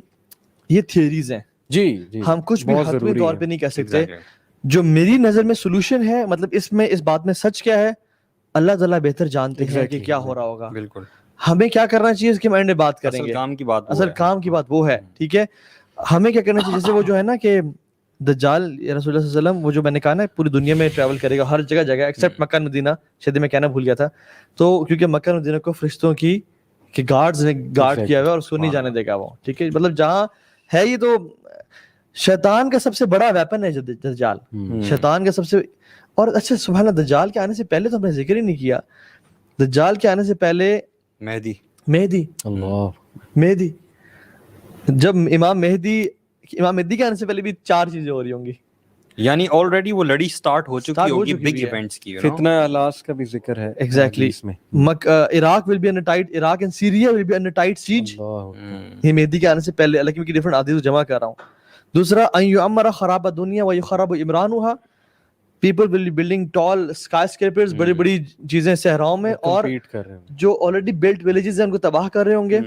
یہ تھیوریز ہیں, جی جی ہم کچھ بھی بہت حتمی ضروری طور ہے. پہ نہیں کہہ سکتے. Exactly. جو میری نظر میں سولوشن ہے, مطلب اس بات میں سچ کیا ہے, اللہ تعالیٰ بہتر جانتے ہیں کہ کیا ہو رہا ہوگا. بالکل. ہمیں کیا کرنا چاہیے اس کے بارے میں بات کریں اصل گے. کام کی بات وہ اصل ہے. کام کی بات وہ ہے, ٹھیک ہے. ہمیں کیا کرنا چاہیے, جیسے وہ جو ہے نا کہ دجال یا رسول اللہ صلی اللہ علیہ وسلم, وہ جو میں نے کہا نا پوری دنیا میں ٹریول کرے گا, ہر جگہ ایکسیپٹ مکہ مدینہ. شاید میں کہنا بھول گیا تھا. تو کیونکہ مکہ مدینہ کو فرشتوں کی کہ گارڈز نے گارڈ کیا ہوا ہے اور اس کو نہیں جانے دے گا وہ, ٹھیک ہے. مطلب جہاں ہے یہ تو شیطان کا سب سے بڑا ویپن ہے دجال, شیطان کا سب سے. اور اچھا سبحان اللہ, دجال کے آنے سے پہلے تو ہم نے ذکر ہی نہیں کیا, دجال کے آنے سے پہلے مہدی. مہدی جب امام مہدی کے آنے سے پہلے بھی 4 چیزیں ہو رہی ہوں گی, یعنی آلریڈی وہ لڑی سٹارٹ ہو چکی ہوگی بگ ایونٹس کی. فتنہ الاس کا بھی ذکر ہے exactly. Iraq will be under tight, Iraq and Syria will be under tight siege. یہ مہدی کے آنے سے پہلے, اللہ کی ڈفرنٹ حدیث جمع کر رہا ہوں. دوسرا ان یعمر خراب الدنیا ویخرب عمرانها, people will be building tall skyscrapers, بڑی بڑی چیزیں صحراؤں میں, اور جو آلریڈی بلٹ ولیجز ہیں ان کو تباہ کر رہے ہوں گے.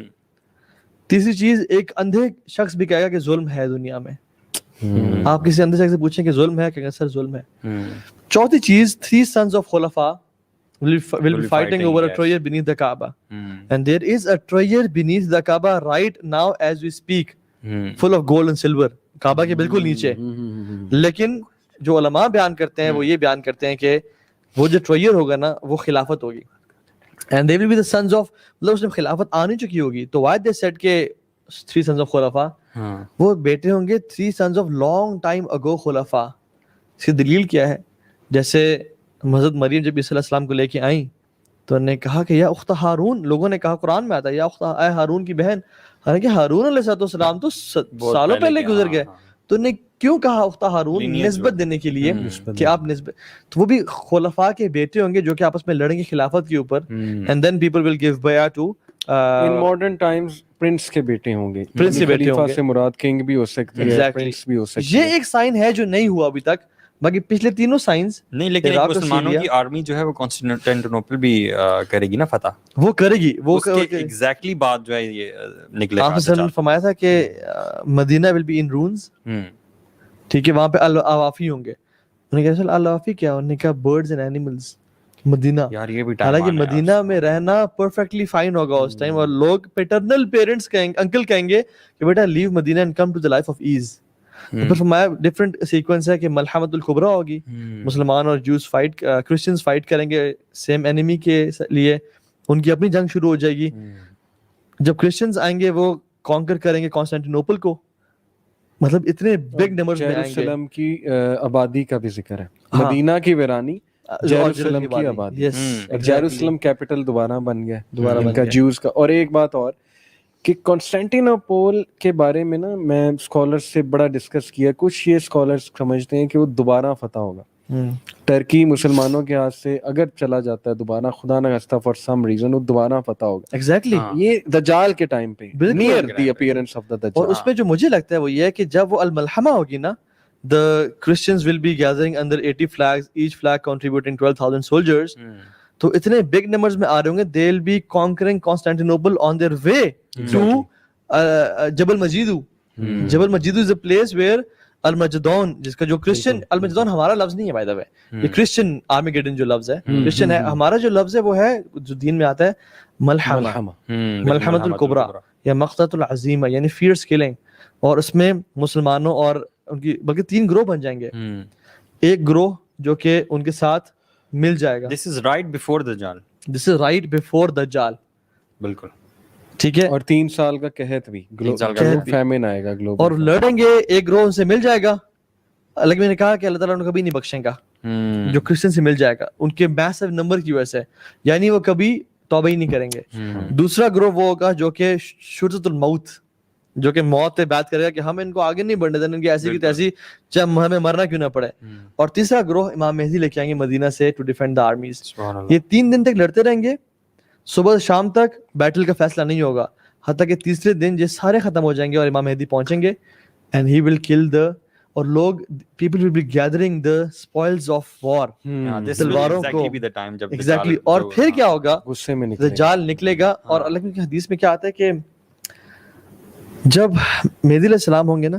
تیسری چیز, ایک اندھے شخص بھی کہے گا کہ ظلم ہے دنیا میں. آپ کسی اندھے شخص سے پوچھیں کہ ظلم ہے, کہ سر ظلم ہے. چوتھی چیز, 3 sons of خلفاء will be fighting over a treasure beneath the Kaaba. And there is a treasure beneath the Kaaba right now as we speak, full of gold and silver. کعبہ کے بالکل نیچے. لیکن جو علماء بیان کرتے ہیں وہ یہ بیان کرتے ہیں کہ وہ جو ٹریجر ہوگا نا وہ خلافت ہوگی. And they will be the sons of, مطلب اس میں خلافت آنی چکی ہوگی. تو why they said کہ 3 sons of خلفاء, وہ بیٹے ہوں گے 3 sons of long time ago خلفاء. اس کی دلیل کیا ہے, جیسے حضرت مریم جب عیسیٰ علیہ السلام کو لے کے آئیں تو انہوں نے کہا کہ یا اخت ہارون, لوگوں نے کہا قرآن میں آتا ہے یا اخت اے ہارون کی بہن, حالانکہ ہارون علیہ السلام تو سالوں پہلے گزر گئے. تو انہوں نے کیوں کہا اخت ہارون, نسبت دینے کے لیے کہ آپ نسبت. تو وہ بھی خلفاء کے بیٹے ہوں گے جو کہ آپس میں لڑیں گے خلافت کے اوپر. And then people will give بیعہ to in modern times prince کے بیٹے ہوں گے. پرنس کے بیٹے ہوں گے, سے مراد کنگ بھی ہو سکتے ہیں, پرنس بھی ہو سکتے ہیں. یہ ایک سائن ہے جو نہیں ہوا ابھی تک. باقی پچھلے تینوں سائنس نہیں, لیکن مسلمانوں کی آرمی جو ہے وہ کانسٹینٹینوپل بھی کرے گی نا فتح, وہ کرے گی. وہ ایگزیکٹلی بات جو ہے یہ نکلے. آپ نے فرمایا تھا کہ مدینہ ول بی ان رونز, ٹھیک ہے, وہاں پہ الوافی ہوں گے. انہوں نے کہا الوافی کیا, انہوں نے کہا برڈز اینڈ اینیملز. مدینہ, حالانکہ مدینہ میں رہنا پرفیکٹلی فائن ہوگا اس ٹائم, اور لوگ پیٹرنل پیرنٹس کہیں گے, انکل کہیں گے کہ بیٹا leave Medina and come to the life of ease. پھر فرمایا ڈفرنٹ سیکوینس ہے کہ ملحمۃ الکبریٰ ہوگی, مسلمان اور جوز فائٹ, کرسچنز فائٹ کریں گے سیم اینیمی کے لیے, ان کی اپنی جنگ شروع ہو جائے گی. جب کرسچنز آئیں گے وہ کانکر کریں گے کانسٹینٹینوپل کو, مطلب اتنے بگ نمبرز میں آئیں گے. جیروسلم کی آبادی کا بھی ذکر ہے, مدینہ کی ویرانی, جیروسلم کی آبادی. جیروسلم کیپٹل دوبارہ بن گیا ان کا جوز کا. اور ایک بات اور کہ کانسٹینٹینوپول کے بارے میں نا میں اسکالرز سے بڑا ڈسکس کیا, کچھ یہ اسکالرز سمجھتے ہیں کہ وہ دوبارہ فتح ہوگا. ٹرکی مسلمانوں کے ہاتھ سے اگر چلا جاتا ہے دوبارہ, خدا نہ خواستہ فار سم ریزن وہ دوبارہ فتح ہوگا. ایگزیکٹلی, یہ دجال کے ٹائم پہ near the appearance of the دجال. اور اس پہ جو مجھے لگتا ہے وہ یہ ہے کہ جب وہ الملحمہ ہوگی نا, the Christians will be gathering under 80 flags, each flag contributing 12,000 soldiers. تو اتنے big numbers میں آ رہے ہوں گے, they will be conquering Constantinople on their way to جبل مجیدو. جبل مجیدو is a place where المجدون, جس کا جو کرسچن, المجدون ہمارا لفظ نہیں ہے بائی دا وے, یہ کرسچن آرمیگیڈن جو لفظ ہے کرسچن ہے, ہمارا جو لفظ ہے وہ ہے جو دین میں آتا ہے ملحمہ, ملحمۃ الکبریٰ یا مقتۃ العظیمہ, یعنی فیئرس کلنگ. اور اس میں مسلمانوں اور ان کی بلکہ 3 گروہ بن جائیں گے. ایک گروہ جو کہ ان کے ساتھ مل جائے گا, دس از رائٹ بیفور دجال, دس از رائٹ بیفور دجال, بالکل ٹھیک ہے. اور 3 سال کا قحط بھی, فیمن آئے گا گلوبل, اور لڑیں گے. ایک گروہ ان سے مل جائے گا, لیکن میں نے کہا کہ اللہ تعالیٰ انہیں کبھی نہیں بخشیں گا جو کرسچن سے مل جائے گا ان کے میسو نمبر کی وجہ سے, یعنی وہ کبھی توبہ ہی نہیں کریں گے. دوسرا گروہ وہ ہوگا جو کہ شجرۃ الموت, جو کہ موت پہ بات کرے گا کہ ہم ان کو آگے نہیں بڑھنے دیں, ان کی ایسی کی تیسی, چاہے ہمیں مرنا کیوں نہ پڑے. اور تیسرا گروہ امام مہدی لے کے آئیں گے مدینہ سے ٹو ڈیفینڈ دا آرمیز. یہ 3 دن تک لڑتے رہیں گے, صبح شام تک بیٹل کا فیصلہ نہیں ہوگا, حتیٰ کہ تیسرے دن یہ سارے ختم ہو جائیں گے اور امام مہدی پہنچیں گے. اینڈ ہی ول کل دا, اور لوگ people will be gathering the spoils of war, تلواروں کو. ایگزیکٹلی. اور پھر کیا ہوگا, دجال نکلے گا. اور اللہ کی حدیث میں کیا آتا ہے کہ جب مہدی علیہ السلام ہوں گے نا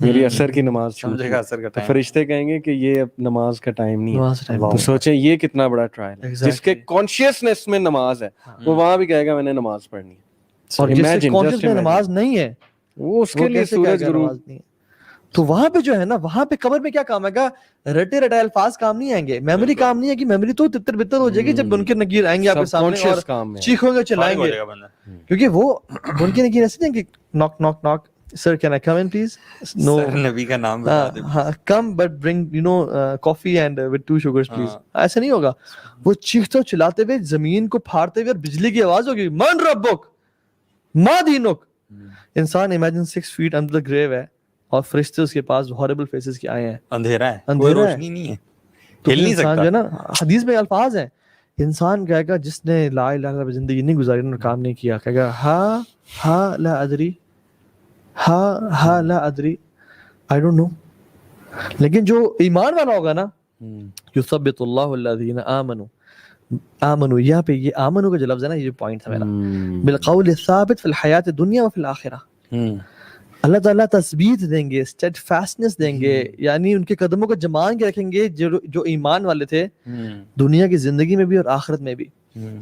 میری اثر کی نماز چھوٹ سمجھے گئی. گا اثر کا تو ٹائم. فرشتے کہیں گے کہ یہ اب نماز کا ٹائم نہیں نماز ہے. time. تو سوچیں یہ کتنا بڑا ٹرائل ہے. جس کے کانشیسنس میں نماز ہے وہ وہاں بھی کہے گا میں نے نماز پڑھنی ہے. اور جس کے کانشیس میں نماز نہیں ہے وہ اس کے لیے سورج غروب. تو وہاں پہ جو ہے نا, وہاں پہ قبر میں کیا کام ہے گا, رٹے رٹائے الفاظ کام نہیں آئیں گے, میموری کام نہیں ہے. کہ میموری تو تتر بتر ہو جائے گی جب منکر نکیر آئیں گے آپ کے سامنے اور چیخوں گے چلائیں گے, کیونکہ وہ منکر نکیر ایسے نہیں کہ ناک ناک ناک سر can I come in please, نو نبی کا نام بتا دیں, ہاں come but bring you know coffee and with 2 sugars please, ایسا نہیں ہوگا. وہ چیختے چلاتے ہوئے زمین کو پھاڑتے ہوئے اور بجلی کی آواز ہوگی, من ربک ما دینک. انسان imagine 6 feet under the grave ہے اور فرشتے اس کے پاس ہاربل فیسز کے آئے ہیں, اندھیرا ہے, کوئی روشنی نہیں ہے, ہل نہیں سکتا. جو ہے نا حدیث میں الفاظ ہیں, انسان کہے گا جس نے لا الہ الا اللہ زندگی نہیں گزاری, انہوں نے کام نہیں کیا, کہے گا ہا لا ادری, ہا لا ادری, آئی ڈونٹ نو. لیکن جو ایمان والا ہوگا نا, یثبت اللہ الذین آمنوا, یہاں پہ یہ آمنو کا جو لفظ ہے نا, یہ جو پوائنٹ ہے میرا, بالقول الثابت فی الحیات الدنیا وفی الآخرہ. اللہ تعالیٰ تثبیت دیں گے, اسٹیڈ فاسٹنس دیں گے, یعنی ان کے قدموں کو جمان کے رکھیں گے جو ایمان والے تھے دنیا کی زندگی میں بھی اور آخرت میں بھی.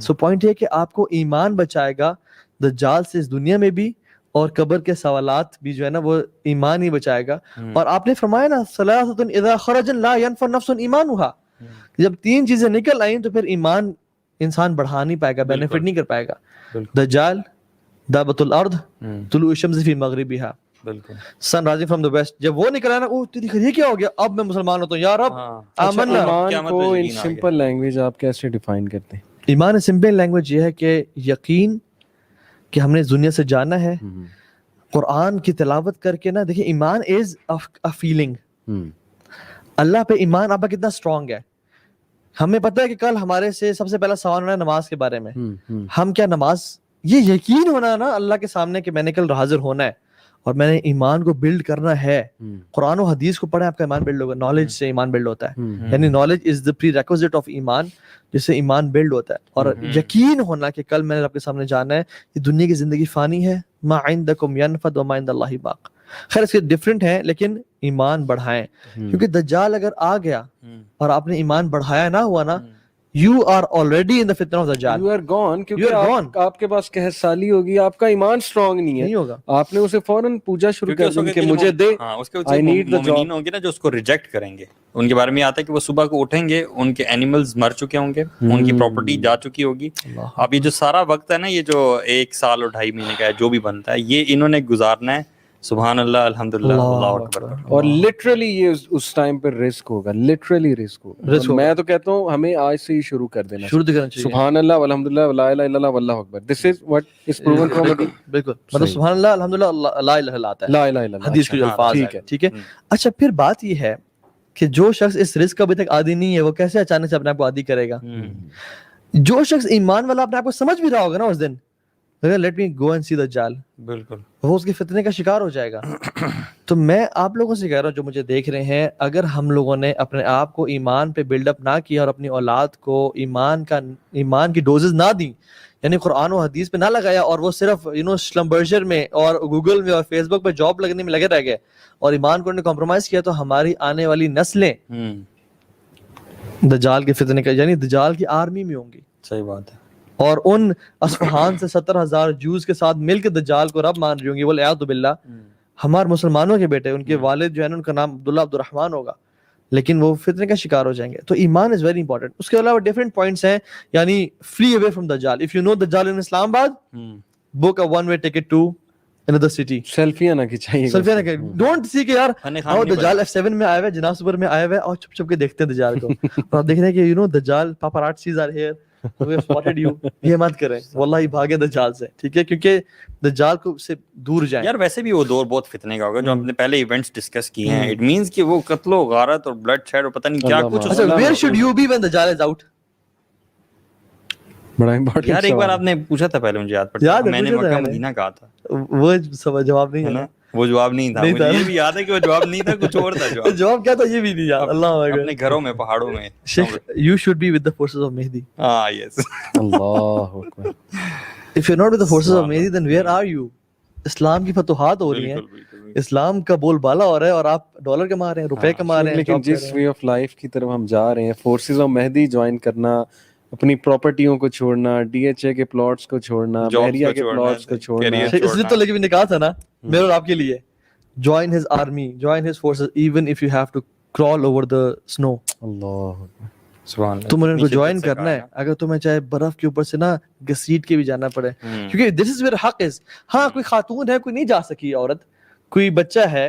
سو پوائنٹ یہ ہے کہ آپ کو ایمان بچائے گا دجال سے اس دنیا میں بھی, اور قبر کے سوالات بھی جو ہے نا وہ ایمان ہی بچائے گا. اور آپ نے فرمایا نا ثلاثۃ اذا خرج لا ينفع نفس ایمانها, جب 3 چیزیں نکل آئیں تو پھر ایمان انسان بڑھا نہیں پائے گا, بینیفٹ نہیں کر پائے گا. دجال, دابۃ الارض, طلوع الشمس فی مغربها, سن رائزنگ فرام دی ویسٹ. جب وہ نکلا نا, او تیری یہ کیا ہو گیا, اب میں مسلمان ہوتا ہوں یا رب آمنا. ایمان کو ان سمپل لینگویج آپ کیسے ڈیفائن کرتے ہیں؟ ایمان سمپل لینگویج یہ ہے کہ یقین کہ ہم نے اس دنیا سے جانا ہے, قرآن کی تلاوت کر کے نا. دیکھیں ایمان از اے فیلنگ. اللہ پہ ایمان آپ کا کتنا اسٹرانگ ہے. ہمیں پتہ ہے کہ کل ہمارے سے سب سے پہلا سوال ہونا ہے نماز کے بارے میں. ہم کیا نماز, یہ یقین ہونا نا اللہ کے سامنے کہ میں نے کل حاضر ہونا ہے اور میں نے ایمان کو بلڈ کرنا ہے. قرآن و حدیث کو پڑھیں, آپ کا ایمان بلڈ ہوگا. نالج سے ایمان بلڈ ہوتا ہے, یعنی knowledge is the prerequisite of ایمان, جس سے ایمان بلڈ ہوتا ہے. اور یقین ہونا کہ کل میں نے آپ کے سامنے جانا ہے, یہ دنیا کی زندگی فانی ہے, ما عندکم ینفد وما عند اللہ باق. خیر اس کے ڈفرینٹ ہیں, لیکن ایمان بڑھائیں, کیونکہ دجال اگر آ گیا اور آپ نے ایمان بڑھایا نہ ہوا نا, you are already in the fitna of dajjal. You are gone, کیونکہ آپ کے پاس قحط سالی ہوگی, آپ کا ایمان اسٹرانگ نہیں ہوگا. آپ نے اسے فوراً پوجا شروع کر دی کہ مجھے دے. اس کے مومنین ہوں گے نا جو اس کو ریجیکٹ کریں گے, ان کے بارے میں آتا ہے کہ وہ صبح کو اٹھیں گے, ان کے اینیملز مر چکے ہوں گے, ان کی پراپرٹی جا چکی ہوگی. اب یہ جو سارا وقت ہے نا, یہ جو 1 سال اور 2.5 مہینے کا ہے جو بھی بنتا ہے, یہ انہوں نے گزارنا ہے. سبحان اللہ, الحمدللہ, اللہ اکبر. اور لٹرلی یہ اس ٹائم پہ رسک ہوگا, لٹرلی رسک ہوگا. میں تو کہتا ہوں ہمیں آج سے ہی شروع کر دینا چاہیے. سبحان اللہ والحمدللہ ولا الہ الا اللہ واللہ اکبر. This is what is proven from حدیث. بالکل, مطلب سبحان اللہ الحمدللہ لا الہ الا آتا ہے, لا الہ الا اللہ حدیث کے الفاظ ہیں. ٹھیک ہے. اچھا پھر بات یہ ہے کہ جو شخص اس رزق کا ابھی تک عادی نہیں ہے, وہ کیسے اچانک سے اپنے آپ کو عادی کرے گا؟ جو شخص ایمان والا اپنے آپ کو سمجھ بھی رہا ہوگا نا اس دن, لیٹ می گو اینڈ سی دجال, بالکل وہ اس کے فتنے کا شکار ہو جائے گا. تو میں آپ لوگوں سے کہہ رہا ہوں جو مجھے دیکھ رہے ہیں, اگر ہم لوگوں نے اپنے آپ کو ایمان پہ بلڈ اپ نہ کیا اور اپنی اولاد کو ایمان کی ڈوزز نہ دیں, یعنی قرآن و حدیث پہ نہ لگایا, اور وہ صرف سلمبرجر میں اور گوگل میں اور فیس بک پہ جاب لگنے میں لگے رہ گئے اور ایمان کو کمپرومائز کیا, تو ہماری آنے والی نسلیں دجال کے فتنے کا, یعنی دجال کی آرمی میں ہوں گی. صحیح بات ہے. اور ان اصفہان سے 70,000 جوز کے ساتھ مل کے دجال کو رب مان رہی ہوں گی, والعیاذ باللہ. ہمارے مسلمانوں کے بیٹے, ان کے والد جو ہے نا, ان کا نام عبداللہ عبد الرحمن ہوگا, لیکن وہ فتنے کا شکار ہو جائیں گے. تو ایمان از ویری امپورٹنٹ. اس کے علاوہ ڈفرینٹ پوائنٹس ہیں, یعنی فلی اوے فرام دجال. اف یو نو دجال ان اسلام آباد, بک اے 1-way ticket to another city. سیلفیاں نہ کھچائیے, سیلفیاں نہ کریں. ڈونٹ سی کہ یار دجال F7 میں آیا ہوا ہے, جناب سپر میں آیا ہوا ہے, اور چھپ چھپ کے دیکھتے ہیں دجال کو, اور آپ دیکھ رہے ہیں کہ دجال paparazzi's are here, we have spotted you. یہ مت کریں, واللہ بھاگے دجال سے, ٹھیک ہے, کیونکہ دجال کو سے دور جائیں. یار ویسے بھی وہ دور بہت فتنے کا ہوگا, جو ہم نے پہلے ایونٹس ڈسکس کیے ہیں. اٹ مینس کہ وہ قتل و غارت اور بلڈ شیڈ اور پتہ نہیں کیا کچھ. where should you be when dajjal is out? بڑا امپورٹنٹ یار ایک بار آپ نے پوچھا تھا, پہلے مجھے یاد پڑتا ہے, میں نے مکہ مدینہ کہا تھا, وہ جواب نہیں ہے نا, وہ جواب نہیں تھا. مجھے یہ بھی یاد ہے کہ وہ جواب نہیں تھا, کچھ اور تھا جواب. جواب کیا تھا یہ بھی نہیں یاد. اللہ اکبر. اپنے گھروں میں, پہاڑوں میں. You should be with the forces of Mehdi. Yes. Allah Akbar. If you're not with the forces of Mehdi, then where are you? اسلام کی فتوحات ہو رہی ہیں, اسلام کا بول بالا ہو رہا ہے, اور آپ ڈالر کما رہے ہیں, روپے کما رہے ہیں. لیکن جس وے آف لائف کی طرف ہم جا رہے ہیں, فورسز آف مہدی جوائن کرنا, اپنی پراپرٹیوں کو چھوڑنا, ڈی ایچ اے کے پلاٹس کو چھوڑنا, بحریہ کے پلاٹس کو چھوڑنا, اس لیے تو لیکن نے کہا تھا نا میرے اور آپ کے لیے, join his army, join his forces, even if you have to crawl over the snow. اللہ تم نے ان کو جوائن کرنا ہے, اگر تمہیں چاہے برف کے اوپر سے نا گھسیٹ کے بھی جانا پڑے, کیونکہ دس از ویئر حق از. ہاں کوئی خاتون ہے, کوئی نہیں جا سکی عورت, کوئی بچہ ہے,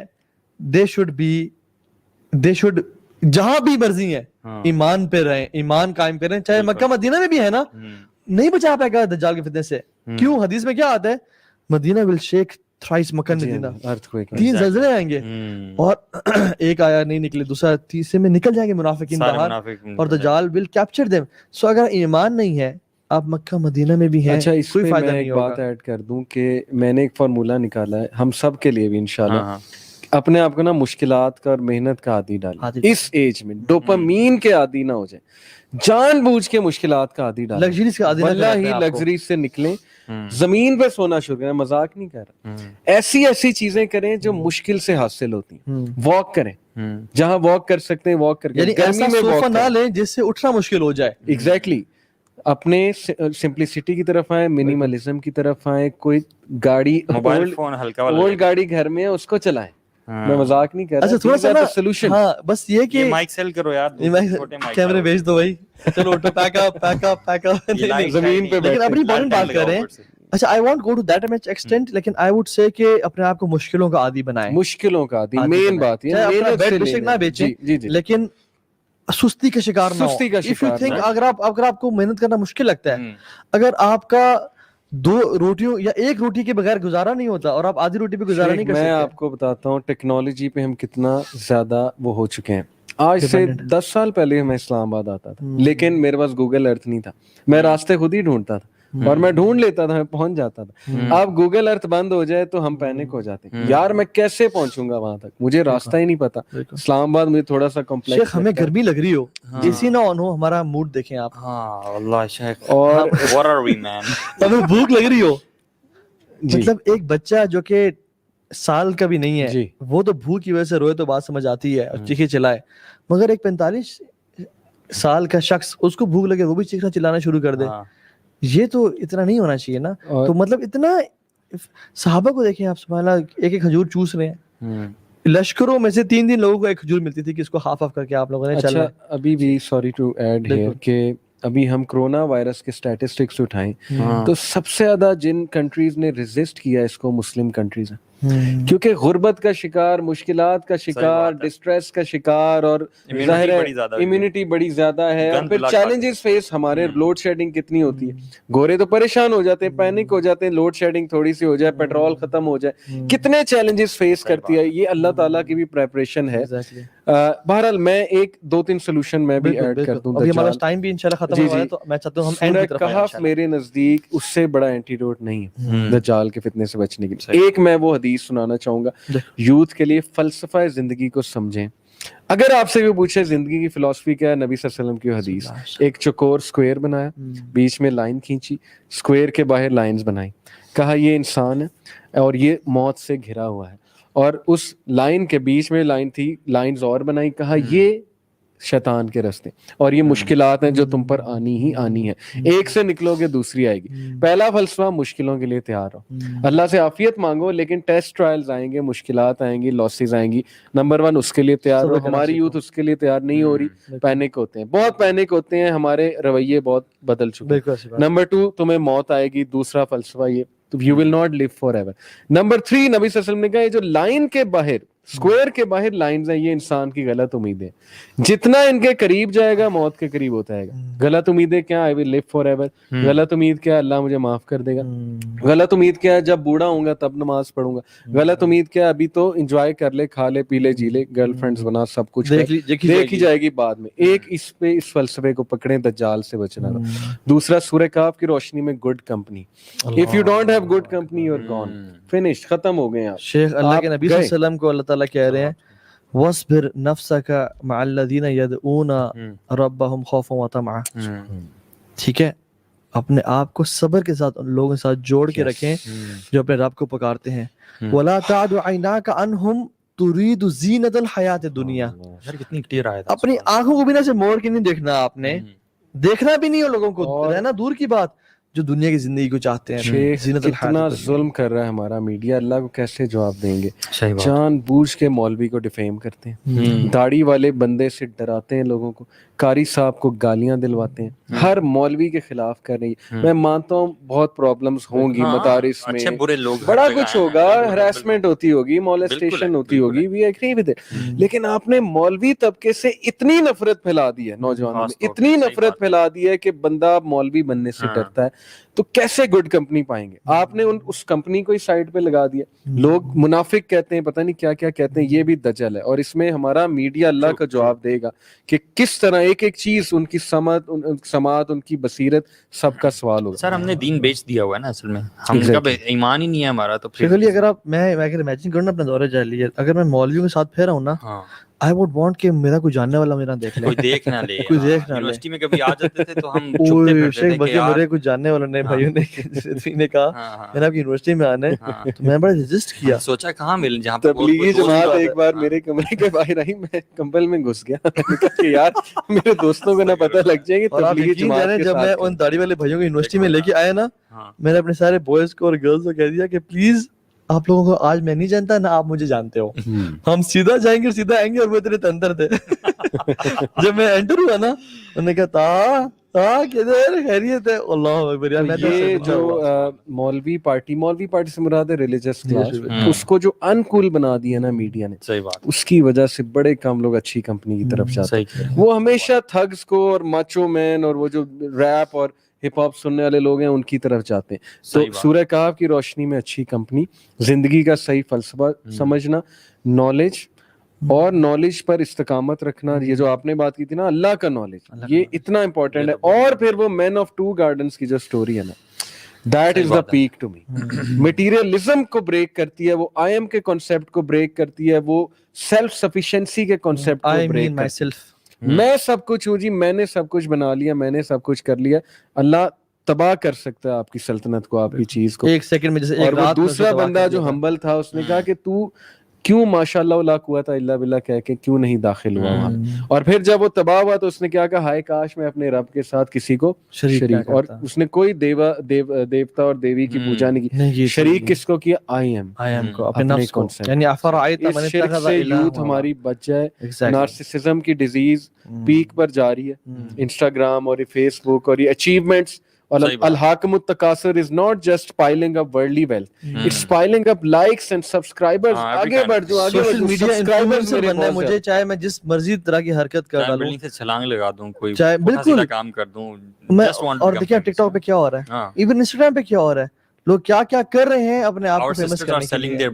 دے شوڈ جہاں بھی مرضی ہے ایمان پہ رہیں, ایمان قائم کریں, چاہے مکہ مدینہ میں بھی ہے نا, نہیں بچا پائے گا دجال کے فتنے سے. کیوں؟ حدیث میں کیا آتا ہے, مدینہ will shake thrice, مکہ مدینہ 3 زلزلے آئیں گے, اور ایک آیا نہیں نکلے, دوسرا تیسرے میں نکل جائیں گے منافقین باہر, اور دجال will capture them. سو اگر ایمان نہیں ہے, آپ مکہ مدینہ میں بھی ہیں, اچھا اس کوئی پہ فائدہ میں نہیں ایک ہوگا. بات ایڈ کر دوں کہ میں نے ایک فارمولہ نکالا ہے ہم سب کے لیے بھی انشاءاللہ, اپنے آپ کو نا مشکلات کا اور محنت کا عادی ڈالیں اس ایج میں, ڈوپامین کے عادی نہ ہو جائیں, جان بوجھ کے مشکلات کا عادی ڈالیں, لگژریز کا عادی نہ واللہ کریں ہی اپنے آپ کو. لگژری سے نکلیں, زمین پہ سونا شروع کریں, مذاق نہیں کر رہا, ایسی چیزیں کریں جو مشکل سے حاصل ہوتی ہیں, واک کریں جہاں واک کر سکتے ہیں, واک کر کے یعنی گرمی ایسا میں صوفہ واک نہ لیں جس سے اٹھنا مشکل ہو جائے. ایگزیکٹلی, اپنے سمپلسٹی کی طرف آئیں, منیملزم کی طرف آئیں, کوئی گاڑی موبائل فون ہلکا والا, اولڈ گاڑی گھر میں ہے اس کو چلائیں, میں مذاق نہیں کر رہا. اچھا تھوڑا سا نا سولوشن, ہاں بس یہ کہ مائک سیل کرو یار, کیمرے بھیج دو بھائی, چلو اٹھو, پیک اپ. زمین پہ لیکن اپنی امپورٹنٹ بات کر رہے ہیں. اچھا I won't go to that much extent, لیکن I would say کہ اپنے آپ کو مشکلوں کا عادی بنائیں, مشکلوں کا عادی, مین بات یہ اپنا بیڈ بے شک نہ بیچیں, لیکن سستی کا شکار نہ ہو. سستی کا If you شکار think اگر آپ کو محنت کرنا مشکل لگتا ہے, اگر آپ کا 2 روٹیوں یا 1 روٹی کے بغیر گزارا نہیں ہوتا اور آپ آدھی روٹی پہ گزارا نہیں کر سکتے. میں آپ کو بتاتا ہوں ٹیکنالوجی پہ ہم کتنا زیادہ وہ ہو چکے ہیں. آج سے 10 سال پہلے میں اسلام آباد آتا تھا, لیکن میرے پاس گوگل ارتھ نہیں تھا, میں راستے خود ہی ڈھونڈتا تھا, اور میں ڈھونڈ لیتا تھا, میں پہنچ جاتا تھا. اب گوگل ارتھ بند ہو جائے تو ہم پینک ہو جاتے ہیں, یار میں کیسے پہنچوں گا وہاں تک, مجھے راستہ ہی نہیں پتا. اسلام آباد مجھے تھوڑا سا کمپلیکس. شیخ ہمیں گرمی لگ رہی ہو, اسی نہ آن ہو, ہمارا موڈ دیکھیں آپ. ہاں واللہ شیخ, اور what are we man, ہمیں بھوک لگ رہی ہو, مطلب ایک بچہ جو کہ سال کا بھی نہیں ہے, وہ تو بھوک کی وجہ سے روئے تو بات سمجھ آتی ہے اور چیخے چلائے, مگر ایک 45 سال کا شخص, اس کو بھوک لگے وہ بھی چیخنا چلانا شروع کر دے, یہ تو اتنا نہیں ہونا چاہیے نا. تو مطلب اتنا, صحابہ کو دیکھیں آپ, سبحان اللہ, ایک کھجور چوس رہے ہیں, لشکروں میں سے 3 لوگوں کو ایک کھجور ملتی تھی کہ اس کو ہاف کر کے آپ لوگوں نے چلنا. ابھی بھی سوری ٹو ایڈ ہیئر کہ ابھی ہم کرونا وائرس کے اسٹیٹسٹکس اٹھائیں تو سب سے زیادہ جن کنٹریز نے ریزسٹ کیا اس کو مسلم کنٹریز ہیں, کیونکہ غربت کا شکار, مشکلات کا شکار, ڈسٹریس کا شکار, اور ظاہر ہے امیونٹی بڑی زیادہ ہے, اور پھر چیلنجز فیس ہمارے, لوڈ شیڈنگ کتنی ہوتی ہے, گورے تو پریشان ہو جاتے ہیں, پینک ہو جاتے ہیں, لوڈ شیڈنگ تھوڑی سی ہو جائے, پیٹرول ختم ہو جائے, کتنے چیلنجز فیس کرتی ہے. یہ اللہ تعالیٰ کی بھی پریپریشن ہے. بہرحال میں 2-3 سولوشن میں بھی ایڈ کر دوں. ابھی ہمارا ٹائم بھی انشاءاللہ ختم ہونے والا ہے, تو میں چاہتا ہوں ہم اینڈ کی طرف آئیں. کہف میرے نزدیک اس سے بڑا اینٹیڈوٹ نہیں ہے دجال کے فتنے سے بچنے کے لیے. ایک میں وہ حدیث سنانا چاہوں گا یوتھ کے لیے, فلسفہ زندگی کو سمجھیں. اگر آپ سے بھی پوچھے زندگی کی فلسفی کیا ہے, نبی صلی اللہ علیہ وسلم کی حدیث, ایک چوکور سکوئر بنایا, بیچ میں لائن کھینچی, سکوئر کے باہر لائنز بنائی, کہا یہ انسان ہے اور یہ موت سے گھرا ہوا ہے, اور اس لائن کے بیچ میں لائن تھی, لائنز اور بنائی, کہا یہ شیطان کے رستے اور یہ مشکلات ہیں جو تم پر آنی ہی آنی ہے, ایک سے نکلو گے دوسری آئے گی. پہلا فلسفہ, مشکلوں کے لیے تیار ہو, اللہ سے عافیت مانگو, لیکن ٹیسٹ ٹرائلز آئیں گے, مشکلات آئیں گی, لاسز آئیں گی. نمبر 1 اس کے لیے تیار ہو. ہماری یوتھ اس کے لیے تیار نہیں ہو رہی, پینک ہوتے ہیں, بہت پینک ہوتے ہیں, ہمارے رویے بہت بدل چکے ہیں. نمبر 2 تمہیں موت آئے گی, دوسرا فلسفہ یہ, you will not live forever. Number 3 نبی صلی اللہ علیہ وسلم نے کہا یہ جو لائن کے باہر, اسکوئر کے باہر لائنز ہیں, یہ انسان کی غلط امیدیں, جتنا ان کے قریب جائے گا موت کے قریب ہوتا ہے گا. غلط امیدیں کیا, I will live forever. غلط امید کیا, اللہ مجھے معاف کر دے گا. غلط امید کیا, جب بوڑھا ہوں گا تب نماز پڑھوں گا. غلط امید کیا, ابھی تو انجوائے کر لے, کھا لے, پی لے, جی لے, گرل فرینڈز بنا, سب کچھ دیکھی جائے گی بعد میں. ایک اس پہ اس فلسفے کو پکڑیں, دجال سے بچنا. دوسرا سورہ کہف کی روشنی میں good company. If you don't have good company, you're gone. Finished, ختم ہو گئے آپ. شیخ اللہ کے نبی صلی اللہ علیہ وسلم کو اللہ تعالیٰ کہہ رہے ہیں وَاصْبِرْ نَفْسَكَ مَعَ الَّذِينَ يَدْعُونَ رَبَّهُمْ خَوْفًا وَطَمَعًا. ٹھیک ہے, اپنے آپ کو صبر کے ساتھ ان لوگوں کے ساتھ جوڑ کے رکھیں جو اپنے رب کو پکارتے ہیں. وَلَا تَعْدُ عَيْنَاكَ عَنْهُمْ تُرِيدُ زِينَةَ الْحَيَاةِ الدُّنْيَا. یار کتنی کلیئر آیا تھا. اپنی آنکھوں کو بھی نہ سے موڑ کے نہیں دیکھنا آپ نے, دیکھنا بھی نہیں ہو لوگوں کو, رہنا دور کی بات, جو دنیا کی زندگی کو چاہتے ہیں. شیخ کتنا ظلم کر رہا ہے ہمارا میڈیا, اللہ کو کیسے جواب دیں گے. جان بوجھ کے مولوی کو ڈیفیم کرتے ہیں, داڑھی والے بندے سے ڈراتے ہیں لوگوں کو, قاری صاحب کو گالیاں دلواتے ہیں, ہر مولوی کے خلاف کر رہی ہے. میں مانتا ہوں بہت پرابلمز ہوں گی مدارس میں, بڑا کچھ ہوگا, ہراسمنٹ ہوتی ہوگی, مولسٹیشن ہوتی ہوگی, وی ایگری ود اٹ, لیکن آپ نے مولوی طبقے سے اتنی نفرت پھیلا دی ہے, نوجوانوں میں اتنی نفرت پھیلا دی ہے کہ بندہ مولوی بننے سے ڈرتا ہے. تو کیسے گڈ کمپنی پائیں گے؟ آپ نے اس کمپنی کو ہی سائڈ پہ لگا دیا. لوگ منافق کہتے ہیں, پتہ نہیں کیا کیا کہتے ہیں, یہ بھی دجل ہے. اور اس میں ہمارا میڈیا اللہ کا جواب دے گا کہ کس طرح ایک ایک چیز, ان کی سماعت, ان کی بصیرت, سب کا سوال ہوگا. سر ہم نے دین بیچ دیا ہوا ہے نا اصل میں, ہم کا ایمان ہی نہیں ہے ہمارا. تو پھر اگر آپ میں اگر امیجن کروں نا اپنا دورہ جاہلیت, اگر میں مولویوں کے ساتھ پھیرا ہوں نا, I would want کہ میرا کوئی جاننے والا میرا دیکھ لے, کوئی دیکھ نہ لے. یونیورسٹی میں کبھی آ جاتے تھے تو ہم چھپتے پھرتے تھے کہ یار میرے کوئی جاننے والا نہیں. بھائیوں نے کہا میں نے آپ کی یونیورسٹی میں آنا ہے, تو میں بڑا رجسٹ کیا, سوچا کہاں مل, جہاں تبلیغی جماعت ایک بار میرے کمرے کے باہر آئی, میں کمبل میں گھس گیا کہ یار میرے دوستوں کو نہ پتہ لگ جائے گی تبلیغی جماعت. جب میں ان داڑھی والے بھائیوں کو یونیورسٹی میں لے کے آیا نا, میں نے اپنے سارے بوائز کو اور گرلز کو کہہ دیا کہ پلیز آپ لوگوں کو آج میں نہیں جانتا نہ آپ مجھے جانتے ہو, ہم سیدھا جائیں گے سیدھا آئیں گے. اور وہ اتنے تندر تھے. جب میں انٹر ہوا نا, انہوں نے کہا کدھر خیریت ہے, اللہ اکبر. یہ جو مولوی پارٹی سے مراد ہے ریلیجس کلاس, اس کو جو انکول بنا دیا نا میڈیا نے, صحیح بات, اس کی وجہ سے بڑے کم لوگ اچھی کمپنی کی طرف جاتے ہیں. وہ ہمیشہ تھگس کو اور ماچو مین اور وہ جو ریپ اور ہپ ہاپ سننے والے لوگ ہیں ان کی طرف جاتے ہیں. تو سورہ کہف کی روشنی میں اچھی کمپنی, زندگی کا صحیح فلسفہ سمجھنا, نالج اور نالج پر استقامت رکھنا, یہ جو آپ نے بات کی تھی نا اللہ کا نالج, یہ اتنا امپورٹنٹ ہے. اور پھر وہ مین آف 2 گارڈنز کی جو سٹوری ہے نا, that is the peak to me. Materialism کو بریک کرتی ہے, وہ آئی ایم کے کانسیپٹ کو بریک کرتی ہے, وہ سیلف سفیشینسی کے کانسیپٹ کو بریک کرتی ہے. میں سب کچھ ہوں جی, میں نے سب کچھ بنا لیا, میں نے سب کچھ کر لیا. اللہ تباہ کر سکتا ہے آپ کی سلطنت کو, آپ کی چیز کو, ایک سیکنڈ میں. جیسے اور وہ دوسرا بندہ جو ہمبل تھا, اس نے کہا کہ تو کیوں ماشاء اللہ لا قوت الا باللہ کہہ کے کیوں نہیں داخل ہوا وہاں. اور پھر جب وہ تباہ ہوا تو اس نے کیا کہا, ہائے کاش میں اپنے رب کے ساتھ کسی کو شریک, اور اس نے کوئی دیوتا اور دیوی کی پوجا نہیں کی. شریک کس کو کیا, آئی ایم کو, اپنے نفس کو. یعنی اس شرک سے یوتھ ہماری بچ جائے. نارسسزم کی ڈیزیز پیک پر جا رہی ہے, انسٹاگرام اور فیس بک اور یہ achievements. Al-Hakim التکاثر is not just piling up worldly wealth, it's piling up likes and subscribers. آگے بڑھ جو, آگے سوشل میڈیا انفلوئنسر بننا ہے مجھے, چاہے میں جس مرضی طرح کی حرکت کر ڈالوں, بلڈنگ سے چھلانگ لگا دوں, کوئی بالکل کام کر دوں میں. اور دیکھیں ٹک ٹاک پہ کیا ہو رہا ہے, ایون انسٹاگرام پہ کیا ہو رہا ہے, لوگ کیا کیا کر رہے ہیں اپنے آپ کو فیمس کرنے کے لیے.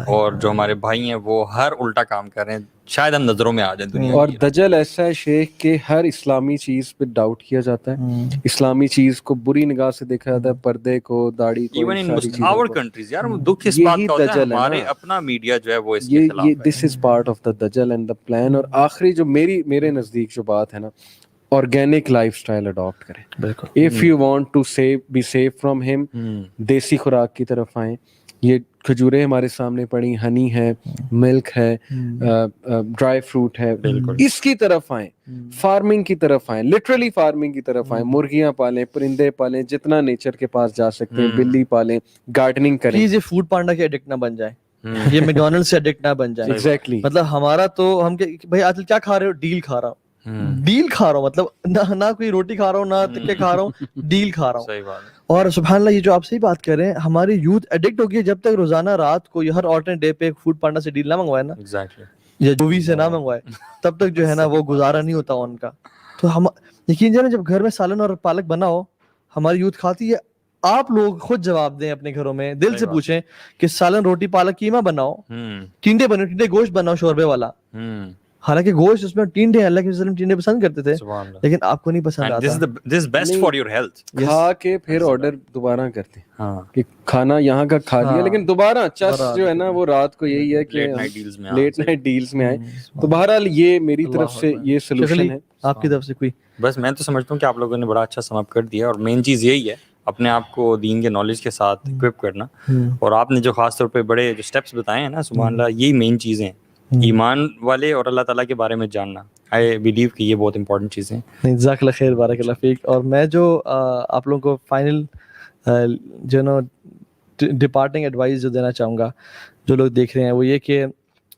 اور جو ہمارے بھائی ہیں وہ ہر الٹا کام کر رہے ہیں, شاید ہم نظروں میں آ جائیں دنیا. اور دجل ایسا ہے شیخ کہ ہر اسلامی چیز پہ ڈاؤٹ کیا جاتا ہے, اسلامی چیز کو بری نگاہ سے دیکھا جاتا ہے, پردے کو, داڑھی کو, ایون ان آور کنٹریز. یار دکھ اس بات کا ہوتا ہے ہمارے اپنا میڈیا جو ہے وہ اس کے خلاف ہے. This is part of the دجل اینڈ دا پلان. اور آخری جو میرے نزدیک جو بات ہے نا, آرگینک لائف سٹائل اڈاپٹ کریں. بالکل, if you want to be safe from ہم, دیسی خوراک کی طرف آئیں. یہ کھجوریں ہمارے سامنے پڑی, ہنی ہے, ملک ہے, ڈرائی فروٹ ہے, اس کی طرف آئیں. فارمنگ کی طرف آئیں, لٹرلی فارمنگ کی طرف آئیں. مرغیاں پالیں, پرندے پالیں, جتنا نیچر کے پاس جا سکتے ہیں, بلی پالیں, گارڈننگ کریں. پلیز یہ فوڈ پانڈا کے ایڈکٹ نہ بن جائیں, یہ میکڈونلڈ سے ایڈکٹ نہ بن جائیں. ایگزیکٹلی, مطلب ہمارا تو ہم بھائی آج کل کیا کھا رہے ہو, ڈیل کھا رہا ہوں, ڈیل کھا رہا ہوں, مطلب نہ کوئی روٹی کھا رہا ہوں, نہ ٹکے کھا رہا ہوں, ڈیل کھا رہا ہوں. صحیح بات ہے. اور سبحان اللہ, یہ جو آپ صحیح بات کر رہے ہیں, ہماری یوتھ ایڈکٹ ہو گئی ہے. جب تک روزانہ رات کو ہر آلٹرنیٹ ڈے پہ فوڈ پانڈا سے ڈیل نہ منگوائے نا, یا جووی سے نہ منگوائے, تب تک جو ہے نا وہ گزارا نہیں ہوتا ان کا. تو ہم یقین جانے, جب گھر میں سالن اور پالک بنا ہو, ہماری یوتھ کھاتی ہے. آپ لوگ خود جواب دیں اپنے گھروں میں, دل سے پوچھیں کہ سالن روٹی پالک قیمہ بناؤ, ٹینڈے بناؤ, ٹینڈے گوشت بناؤ شوربے والا, حالانکہ گوشت اس میں ٹینڈے ہیں, اللہ کے وسلم ٹینڈے پسند کرتے تھے, سبحان اللہ. لیکن آپ کو نہیں پسند And آتا. this is best for your health. کھا کے پھر آرڈر دوبارہ کرتے ہیں ہاں, کہ کھانا یہاں کا کھا لیا, لیکن دوبارہ چس جو ہے نا وہ رات کو یہی ہے کہ late night deals میں لیٹ نائٹ ڈیلز میں آئے. تو بہرحال یہ میری طرف سے یہ سلوشن ہے. آپ کی طرف سے کوئی؟ بس میں تو سمجھتا ہوں کہ آپ لوگوں نے بڑا اچھا سم اپ کر دیا, اور مین چیز یہی ہے اپنے آپ کو دین کے نالج کے ساتھ اکوپ کرنا. اور آپ نے جو خاص طور پہ بڑے جو اسٹیپس بتائے ہیں نا, سبحان اللہ, یہی مین چیزیں ہیں, ایمان والے اور اللہ تعالیٰ کے بارے میں جاننا. آئی بلیو کہ یہ بہت امپورٹنٹ چیزیں ہیں. جزاک اللہ خیر, بارک اللہ فیک. اور میں جو آپ لوگوں کو فائنل جو نا ڈپارٹنگ ایڈوائز جو دینا چاہوں گا جو لوگ دیکھ رہے ہیں, وہ یہ کہ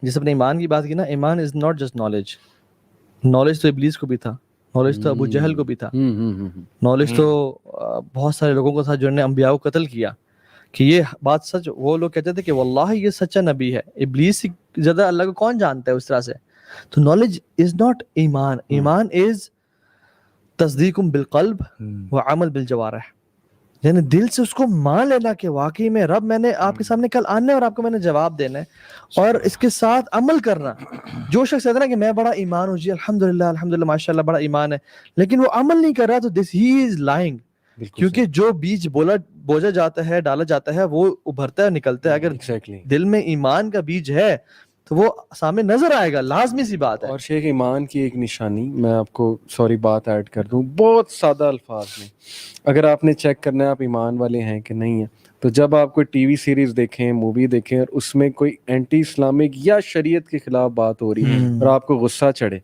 جیسے اپنے ایمان کی بات کی نا, ایمان is not just knowledge. Knowledge تو ابلیس کو بھی تھا, نالج تو ابو جہل کو بھی تھا, نالج تو بہت سارے لوگوں کو تھا جنہوں نے انبیاء کو قتل کیا کہ یہ بات سچ. وہ لوگ کہتے تھے کہ واللہ یہ سچا نبی ہے. ابلیس سے زیادہ اللہ کو کون جانتا ہے اس طرح سے. تو نالج از ناٹ ایمان. ایمان از تصدیق بالقلب و عمل بالجوارح, یعنی دل سے اس کو مان لینا کہ واقعی میں رب میں نے آپ کے سامنے کل آنا ہے اور آپ کو میں نے جواب دینا ہے, اور اس کے ساتھ عمل کرنا. جو شخص کہتا ہے نا کہ میں بڑا ایمان ہوں, جی الحمدللہ الحمدللہ ماشاء اللہ بڑا ایمان ہے, لیکن وہ عمل نہیں کر رہا, تو دس ہی از لائنگ. کیونکہ جو بیج بوجا جاتا ہے, ڈالا جاتا ہے, وہ ابھرتا ہے, نکلتا ہے. اگر دل میں ایمان کا بیج ہے تو وہ سامنے نظر آئے گا, لازمی سی بات ہے. اور شیخ ایمان کی ایک نشانی میں آپ کو بات ایڈ کر دوں بہت سادہ الفاظ میں, اگر آپ نے چیک کرنا ہے آپ ایمان والے ہیں کہ نہیں ہیں, تو جب آپ کوئی ٹی وی سیریز دیکھیں, مووی دیکھیں, اور اس میں کوئی اینٹی اسلامک یا شریعت کے خلاف بات ہو رہی ہے اور آپ کو غصہ چڑھے,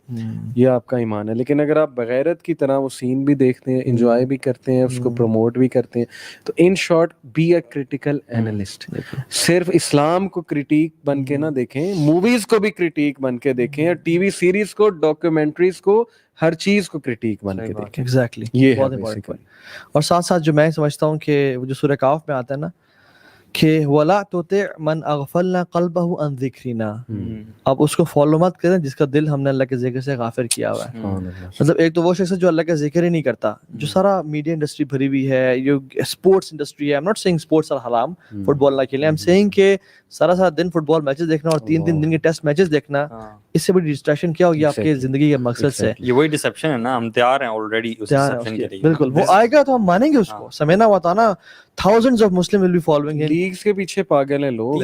یہ آپ کا ایمان ہے. لیکن اگر آپ بغیرت کی طرح وہ سین بھی دیکھتے ہیں, انجوائے بھی کرتے ہیں, اس کو پروموٹ بھی کرتے ہیں, تو in short be a critical analyst. صرف اسلام کو کریٹیک بن کے نہ دیکھیں, موویز کو بھی کریٹیک بن کے دیکھیں, اور ٹی وی سیریز کو, ڈاکیومنٹریز کو, ہر چیز کو کریٹیک بن کے دیکھیں. ایگزیکٹلی, یہ بہت امپورٹنٹ. اور ساتھ ساتھ جو میں سمجھتا ہوں کہ وہ جو سورہ کاف میں آتا ہے نا کہ وَلَا تُطِعْ مَنْ أَغْفَلْنَا قَلْبَهُ عَنْ ذِكْرِنَا, اب اس کو فالو مت کریں جس کا دل ہم نے اللہ کے ذکر سے غافل کیا ہوا ہے. مطلب ایک تو وہ شخص ہے جو اللہ کا ذکر ہی نہیں کرتا, جو سارا میڈیا انڈسٹری بھری ہوئی ہے, یہ اسپورٹس انڈسٹری ہے. I'm not saying sports are حرام, فٹ بال نہ کھیلیں, I'm saying کہ سارا دن فٹ بال میچز دیکھنا اور 3 دن کے ٹیسٹ میچز دیکھنا, اس سے بڑی ڈسٹریکشن کیا ہوگی آپ کے زندگی کے مقصد سے. یہ وہی ڈسپشن ہے نا, ہم تیار ہیں آلریڈی اس ڈسپشن کے لیے. بالکل, وہ آئے گا تو ہم مانیں گے اس کو. سمینا ہوا تھا نا, thousands of Muslim will be following him. Leagues کے پیچھے پاگل ہیں لوگ.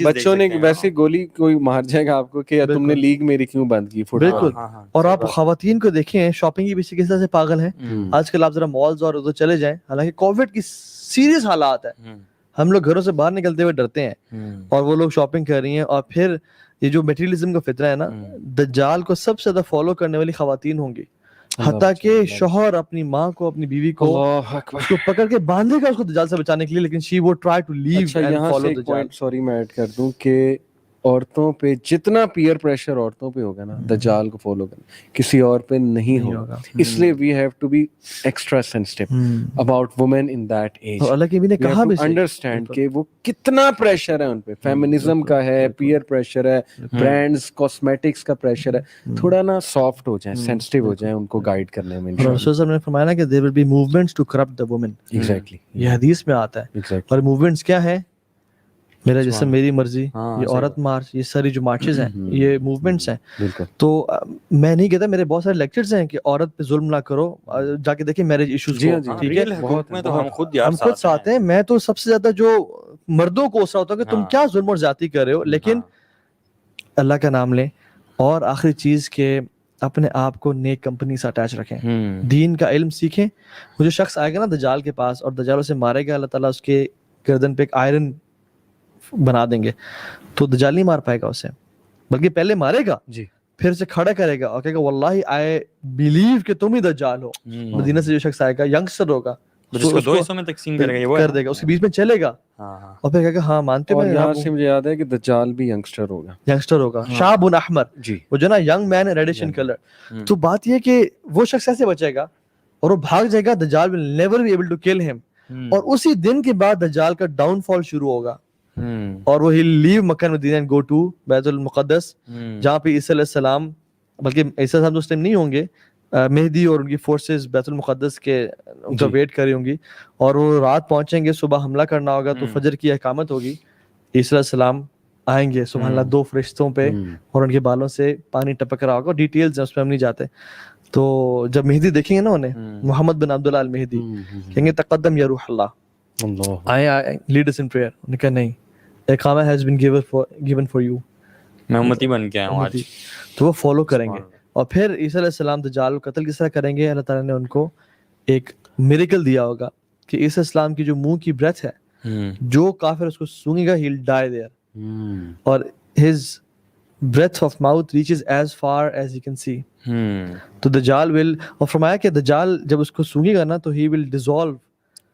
بچوں نے ویسے گولی کوئی مار جائے گا آپ کو کہ تم نے لیگ میری کیوں بند کی. بالکل. اور آپ خواتین کو دیکھیں شاپنگ کی پیچھے کس طرح سے پاگل ہیں آج کل. آپ ذرا مالز اور ادھر چلے جائیں, حالانکہ کووڈ کی سیریس حالات ہے, ہم لوگ گھروں سے باہر نکلتے ہوئے ڈرتے ہیں, اور وہ لوگ شاپنگ کر رہی ہیں. اور پھر یہ جو میٹیریلزم کا فطرہ ہے نا, دجال کو سب سے زیادہ فالو کرنے والی خواتین ہوں گی, حتیٰ کہ شوہر اپنی ماں کو, اپنی بیوی کو اس کو پکڑ کے باندھے گا اس کو دجال سے بچانے کے لیے, لیکن she would try to leave and follow دجال. سوری میں ایڈ کر دوں کہ عورتوں پہ جتنا پیئر پریشر عورتوں پہ ہوگا نا, دجال کو فالو کرنا, کسی اور پہ نہیں ہوگا. اس لیے we have to be extra sensitive about women in that age. اللہ کے بھی نے کہا بھی انڈرسٹینڈ کہ وہ کتنا پریشر ہے ان پہ, فیمنزم کا ہے, پیئر پریشر ہے, برانڈز کاسمیٹکس کا پریشر ہے. تھوڑا نا سافٹ ہو جائیں, سینسٹیو ہو جائیں ان کو گائیڈ کرنے میں. رسول صلی اللہ علیہ وسلم نے فرمایا نا کہ there will be movements to corrupt the women. Exactly, یہ حدیث میں آتا ہے. اور موومنٹس کیا ہے, میرا جسم میری مرضی, یہ عورت مارچ, یہ ساری جو مارچز ہیں یہ موومنٹس ہیں. تو میں نہیں کہتا, میرے بہت سارے لیکچرز ہیں کہ عورت پہ ظلم نہ کرو, جا کے دیکھیں میرج ایشوز کو, ٹھیک ہے, ہم خود ساتھ ہیں. میں تو سب سے زیادہ جو مردوں کو اس ہوتا ہے کہ تم کیا ظلم اور زیادتی کر رہے ہو, لیکن اللہ کا نام لیں. اور آخری چیز کہ اپنے آپ کو نیک کمپنی سے اٹیچ رکھیں, دین کا علم سیکھیں. وہ جو شخص آئے گا نا دجال کے پاس اور دجال اسے مارے گا, اللہ تعالیٰ اس کے گردن پہ ایک آئرن بنا دیں گے, تو دجال نہیں مار پائے گا اسے, بلکہ پہلے مارے گا, پھر اسے کھڑا کرے گا اور کہے گا واللہ آئی بیلیو کہ تم ہی دجال ہو. مدینہ سے جو شخص آئے گا, ینگسٹر ہوگا, جس کو 2 حصوں میں تقسیم کر دے گا, اس کے بیچ میں چلے گا اور پھر کہے گا ہاں مانتے ہیں. یہاں سے مجھے یاد ہے کہ دجال بھی ینگسٹر ہوگا, شاب احمر, وہ جو نا ینگ مین ریڈش ان کلر. تو بات یہ کہ وہ شخص ایسے بچے گا اور وہ بھاگ جائے گا, دجال will never be able to kill him. اور اسی دن کے بعد دجال کا ڈاؤن فال شروع ہوگا, اور وہ لیو مکہ مدینہ اینڈ گو ٹو بیت المقدس, جہاں پہ عیسیٰ علیہ السلام, بلکہ عیسیٰ صاحب اس ٹائم نہیں ہوں گے, مہدی اور ان کی فورسز بیت المقدس کے ان کا ویٹ کر رہی ہوں گی, اور وہ رات پہنچیں گے, صبح حملہ کرنا ہوگا, تو فجر کی اقامت ہوگی, عیسیٰ علیہ السلام آئیں گے سبحان اللہ 2 فرشتوں پہ اور ان کے بالوں سے پانی ٹپک رہا ہوگا. ڈیٹیلز ہیں اس پہ ہم نہیں جاتے. تو جب مہدی دیکھیں گے نا انہیں محمد بن عبداللہ المہدی کہیں گے تقدم یا روح اللہ, آئے لیڈ اس ان پریئر. انہوں نے کہا نہیں, اقامہ has been given for you, میں امتی بن کے آیا ہوں آج. تو وہ فالو کریں گے. اور پھر عیسیٰ علیہ السلام دجال کو قتل کس طرح کریں گے, اللہ تعالیٰ نے ان کو ایک میریکل دیا ہوگا کہ عیسیٰ السلام کی جو منہ کی بریتھ ہے, جو کافر اس کو سونگے گا he'll die there, اور his breath of mouth reaches as far as he can see. تو دجال will, اور فرمایا کہ دجال جب اس کو سونگے گا نا تو he will dissolve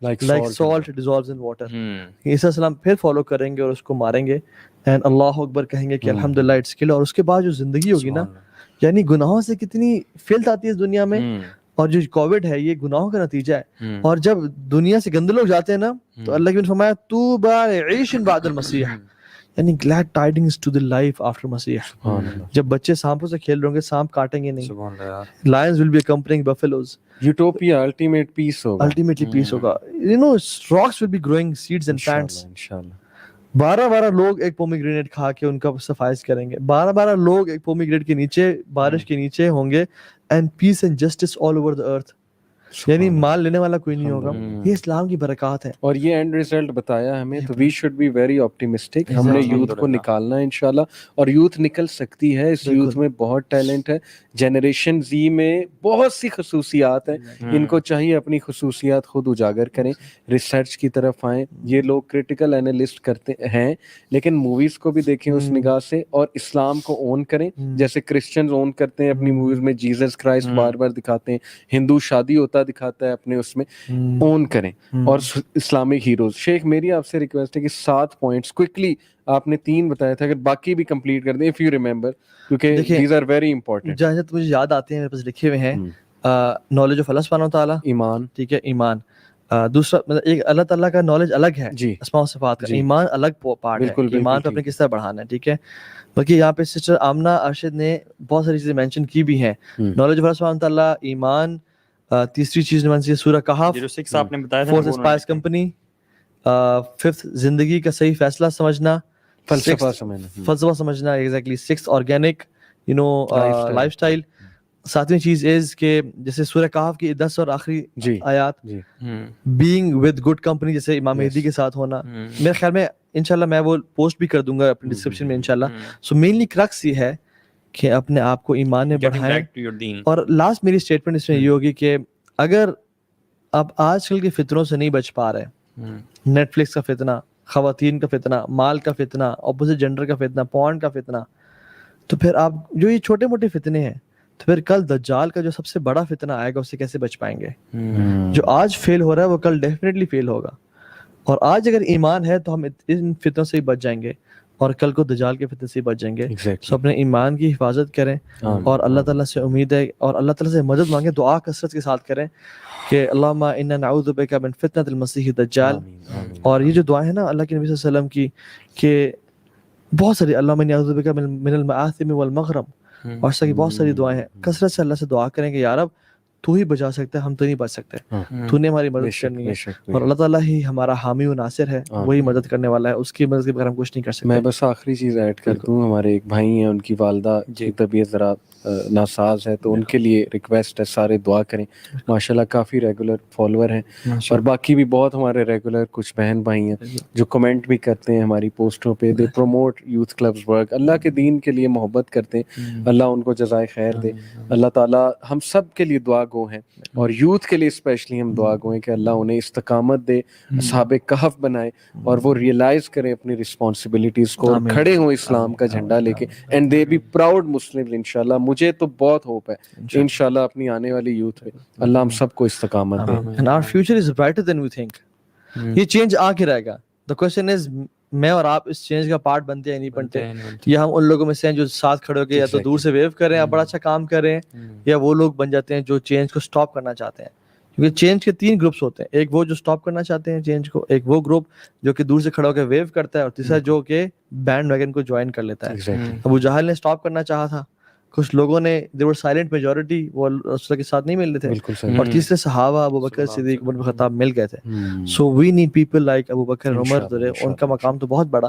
like salt dissolves in water. عیسیٰ السلام پھر فالو کریں گے اور اس کو ماریں گے and اللہ اکبر کہیں گے کہ الحمدللہ اٹس کل. اور اس کے بعد جو زندگی ہوگی نا, یعنی گناہوں سے کتنی فلت آتی ہے اس دنیا میں, اور جو کووڈ ہے یہ گناہوں کا نتیجہ ہے. اور جب دنیا سے گندے لوگ جاتے ہیں نا تو اللہ کی نے فرمایا طوبی لعیش بعد المسیح, یعنی glad tidings to the life after مسیح. جب بچے سانپوں سے کھیل رہے ہوں گے, سانپ کاٹیں گے نہیں. lions will be accompanying buffaloes. Utopia, ultimate peace ہوگا. Ultimately peace ہوگا. You know, rocks will be growing seeds and plants. انشاءاللہ 12 لوگ ایک پومیگرینیٹ کھا کے ان کا صفائش کریں گے. 12 لوگ ایک پومیگرینیٹ کے نیچے بارش کے نیچے ہوں گے, and peace and justice all over the earth. یعنی مال لینے والا کوئی نہیں ہوگا. یہ اسلام کی برکات ہے. اور یہ اینڈ ریزلٹ بتایا ہمیں, تو we should be very optimistic. ہم نے یوتھ کو نکالنا ہے انشاءاللہ, اور یوتھ نکل سکتی ہے. اس یوتھ میں بہت ٹیلنٹ ہے. جنریشن زی میں بہت سی خصوصیات ہیں, ان کو چاہیے اپنی خصوصیات خود اجاگر کریں, ریسرچ کی طرف آئیں. یہ لوگ کرٹیکل انالسٹ کرتے ہیں, لیکن موویز کو بھی دیکھیں اس نگاہ سے, اور اسلام کو اون کریں جیسے کرسچنز اون کرتے ہیں اپنی موویز میں. جیزس کرائسٹ بار بار دکھاتے ہیں, ہندو شادی ہوتا دکھاتا ہے اپنے اس میں, اون کریں. اور اسلامک ہیروز. شیخ میری آپ سے ریکویسٹ ہے کہ 7 پوائنٹس کوئکلی, آپ نے 3 بتایا تھا, اگر باقی بھی کمپلیٹ کر دیں اف یو ریمبر, کیونکہ دیز آر ویری امپورٹنٹ. جہاں مجھے یاد آتے ہیں, میرے پاس لکھے ہوئے ہیں. نالج آف اللہ سبحانہ و تعالیٰ, ایمان, ٹھیک ہے, ایمان. دوسرا مطلب ایک اللہ تعالیٰ کا نالج الگ ہے, جی, اسماء و صفات کا. ایمان الگ پارٹ ہے, ایمان پہ اپنے کس طرح بڑھانا ہے, ٹھیک ہے. بلکہ یہاں پہ سسٹر آمنہ ارشد نے بہت ساری چیزیں مینشن کی بھی ہیں. نالج آف اللہ سبحانہ و تعالیٰ, ایمان, تیسری چیز نے سورہ کہف, 06 آپ نے بتایا تھا, فورتھ اسپائس کمپنی, ففتھ زندگی کا صحیح فیصلہ سمجھنا, فلسفہ سمجھنا, exactly. Six organic lifestyle. 7ویں چیز از کہ جیسے سورہ کہف کی 10 اور آخری آیات, بینگ ود گڈ کمپنی, جیسے امام مہدی کے ساتھ ہونا. میرے خیال میں انشاءاللہ میں وہ پوسٹ بھی کر دوں گا اپنی ڈسکرپشن میں انشاءاللہ. سو مینلی کرکس یہ ہے کہ اپنے آپ کو ایمان میں بڑھائیں. اور لاسٹ میری اسٹیٹمنٹ اس میں یہ ہوگی کہ اگر آپ آج کل کے فتنوں سے نہیں بچ پا رہے, نیٹ فلکس کا فتنہ, خواتین کا فتنہ, مال کا فتنہ, اپوزٹ جینڈر کا فتنہ, پورن کا فتنہ, تو پھر آپ جو یہ چھوٹے موٹے فتنے ہیں, تو پھر کل دجال کا جو سب سے بڑا فتنہ آئے گا اس سے کیسے بچ پائیں گے؟ جو آج فیل ہو رہا ہے وہ کل ڈیفینیٹلی فیل ہوگا. اور آج اگر ایمان ہے تو ہم ان فتنوں سے ہی بچ جائیں گے, اور کل کو دجال کے فتنے سے بچ جائیں گے. سو اپنے ایمان کی حفاظت کریں, اور اللہ تعالیٰ سے امید ہے, اور اللہ تعالیٰ سے مدد مانگیں, دعا کثرت کے ساتھ کریں کہ اللہم انا نعوذ بک من فتنۃ المسیح الدجال. اور یہ جو دعائیں ہیں نا اللہ کے نبی صلی اللہ علیہ وسلم کی, کہ بہت ساری, اللہم انی اعوذ بک من المآثم والمغرم, اور اس طرح کی بہت ساری دعائیں ہیں. کثرت سے اللہ سے دعا کریں کہ یا رب تو ہی بچا سکتا ہے, ہم تو نہیں بچ سکتے, تو نے ہماری مدد کرنی ہے. اور اللہ تعالیٰ ہی ہمارا حامی و ناصر ہے, وہی مدد کرنے والا ہے, اس کی مدد کے بغیر ہم کچھ نہیں کر سکتے. میں بس آخری چیز ایڈ کر دوں, ہمارے ایک بھائی ہیں, ان کی والدہ کی طبیعت ذرا ناساز ہے, تو ان کے لیے ریکویسٹ ہے سارے دعا کریں. ماشاءاللہ کافی ریگولر فالوور ہیں, اور باقی بھی بہت ہمارے ریگولر کچھ بہن بھائی ہیں جو کمنٹ بھی کرتے ہیں ہماری پوسٹوں پہ. They promote youth clubs work, اللہ کے دین کے لیے محبت کرتے ہیں. اللہ ان کو جزائے خیر دے. اللہ تعالیٰ ہم سب کے لیے دعا گو ہیں, اور یوتھ کے لیے اسپیشلی ہم دعا گو ہیں کہ اللہ انہیں استقامت دے, اصحاب کہف بنائے, اور وہ ریئلائز کریں اپنی رسپانسبلٹیز کو, اور کھڑے ہوں اسلام کا جھنڈا لے کے, and they be proud Muslims انشاءاللہ. مجھے تو بہت ہوپ ہے انشاءاللہ اپنی آنے والی یوتھ پہ, اللہ ہم سب کو استقامت دے. And our future is brighter than we think. یہ چینج آ کے رہے گا. The question is میں اور آپ اس چینج کا پارٹ بنتے ہیں نہیں بنتے, یا ہم ان لوگوں میں سے ہیں جو ساتھ کھڑے ہو کے یا تو دور سے ویو کر رہے ہیں, بڑا اچھا کام کر رہے ہیں, یا وہ لوگ بن جاتے ہیں جو چینج کو سٹاپ کرنا چاہتے ہیں. کیونکہ چینج کے 3 گروپس ہوتے ہیں, ایک وہ جو سٹاپ کرنا چاہتے ہیں چینج کو, ایک وہ گروپ جو کہ دور سے کھڑا ہو کے ویو کرتا ہے, اور تیسرا جو کہ بینڈ ویگن کو جوائن کر لیتا ہے. ابو جہل نے سٹاپ کرنا چاہا تھا, کچھ لوگوں نے they were silent majority, وہ رسول کے ساتھ نہیں مل رہے تھے, اور تیسرے صحابہ ابو بکر صدیق عمر بن خطاب مل گئے تھے. So we need people like ابو بکر عمر, ان کا مقام تو بہت بڑا,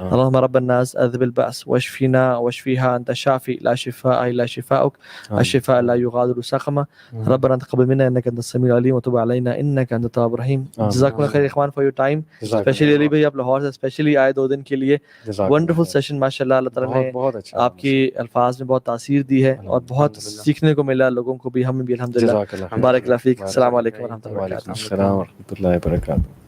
اللهم رب الناس أذهب البأس واشفينا واشفيها أنت الشافي لا شفاء إلا شفاؤك الشفاء لا يغادر سقما. ربنا تقبل منا إنك أنت السميع العليم وتب علينا إنك أنت التواب الرحيم. جزاكم الله خير إخوان for your time, especially علی بھائی آپ لاہور سے اسپیشلی آئے 2 دن کے لیے. ونڈرفل سیشن ماشاءاللہ. اللہ تعالیٰ نے آپ کی الفاظ میں بہت تاثیر دی ہے اور بہت سیکھنے کو ملا لوگوں کو بھی, ہمیں بھی الحمدللہ. بارک اللہ فیک. السلام علیکم ورحمۃ اللہ وبرکاتہ. السلام ورحمۃ اللہ وبرکاتہ.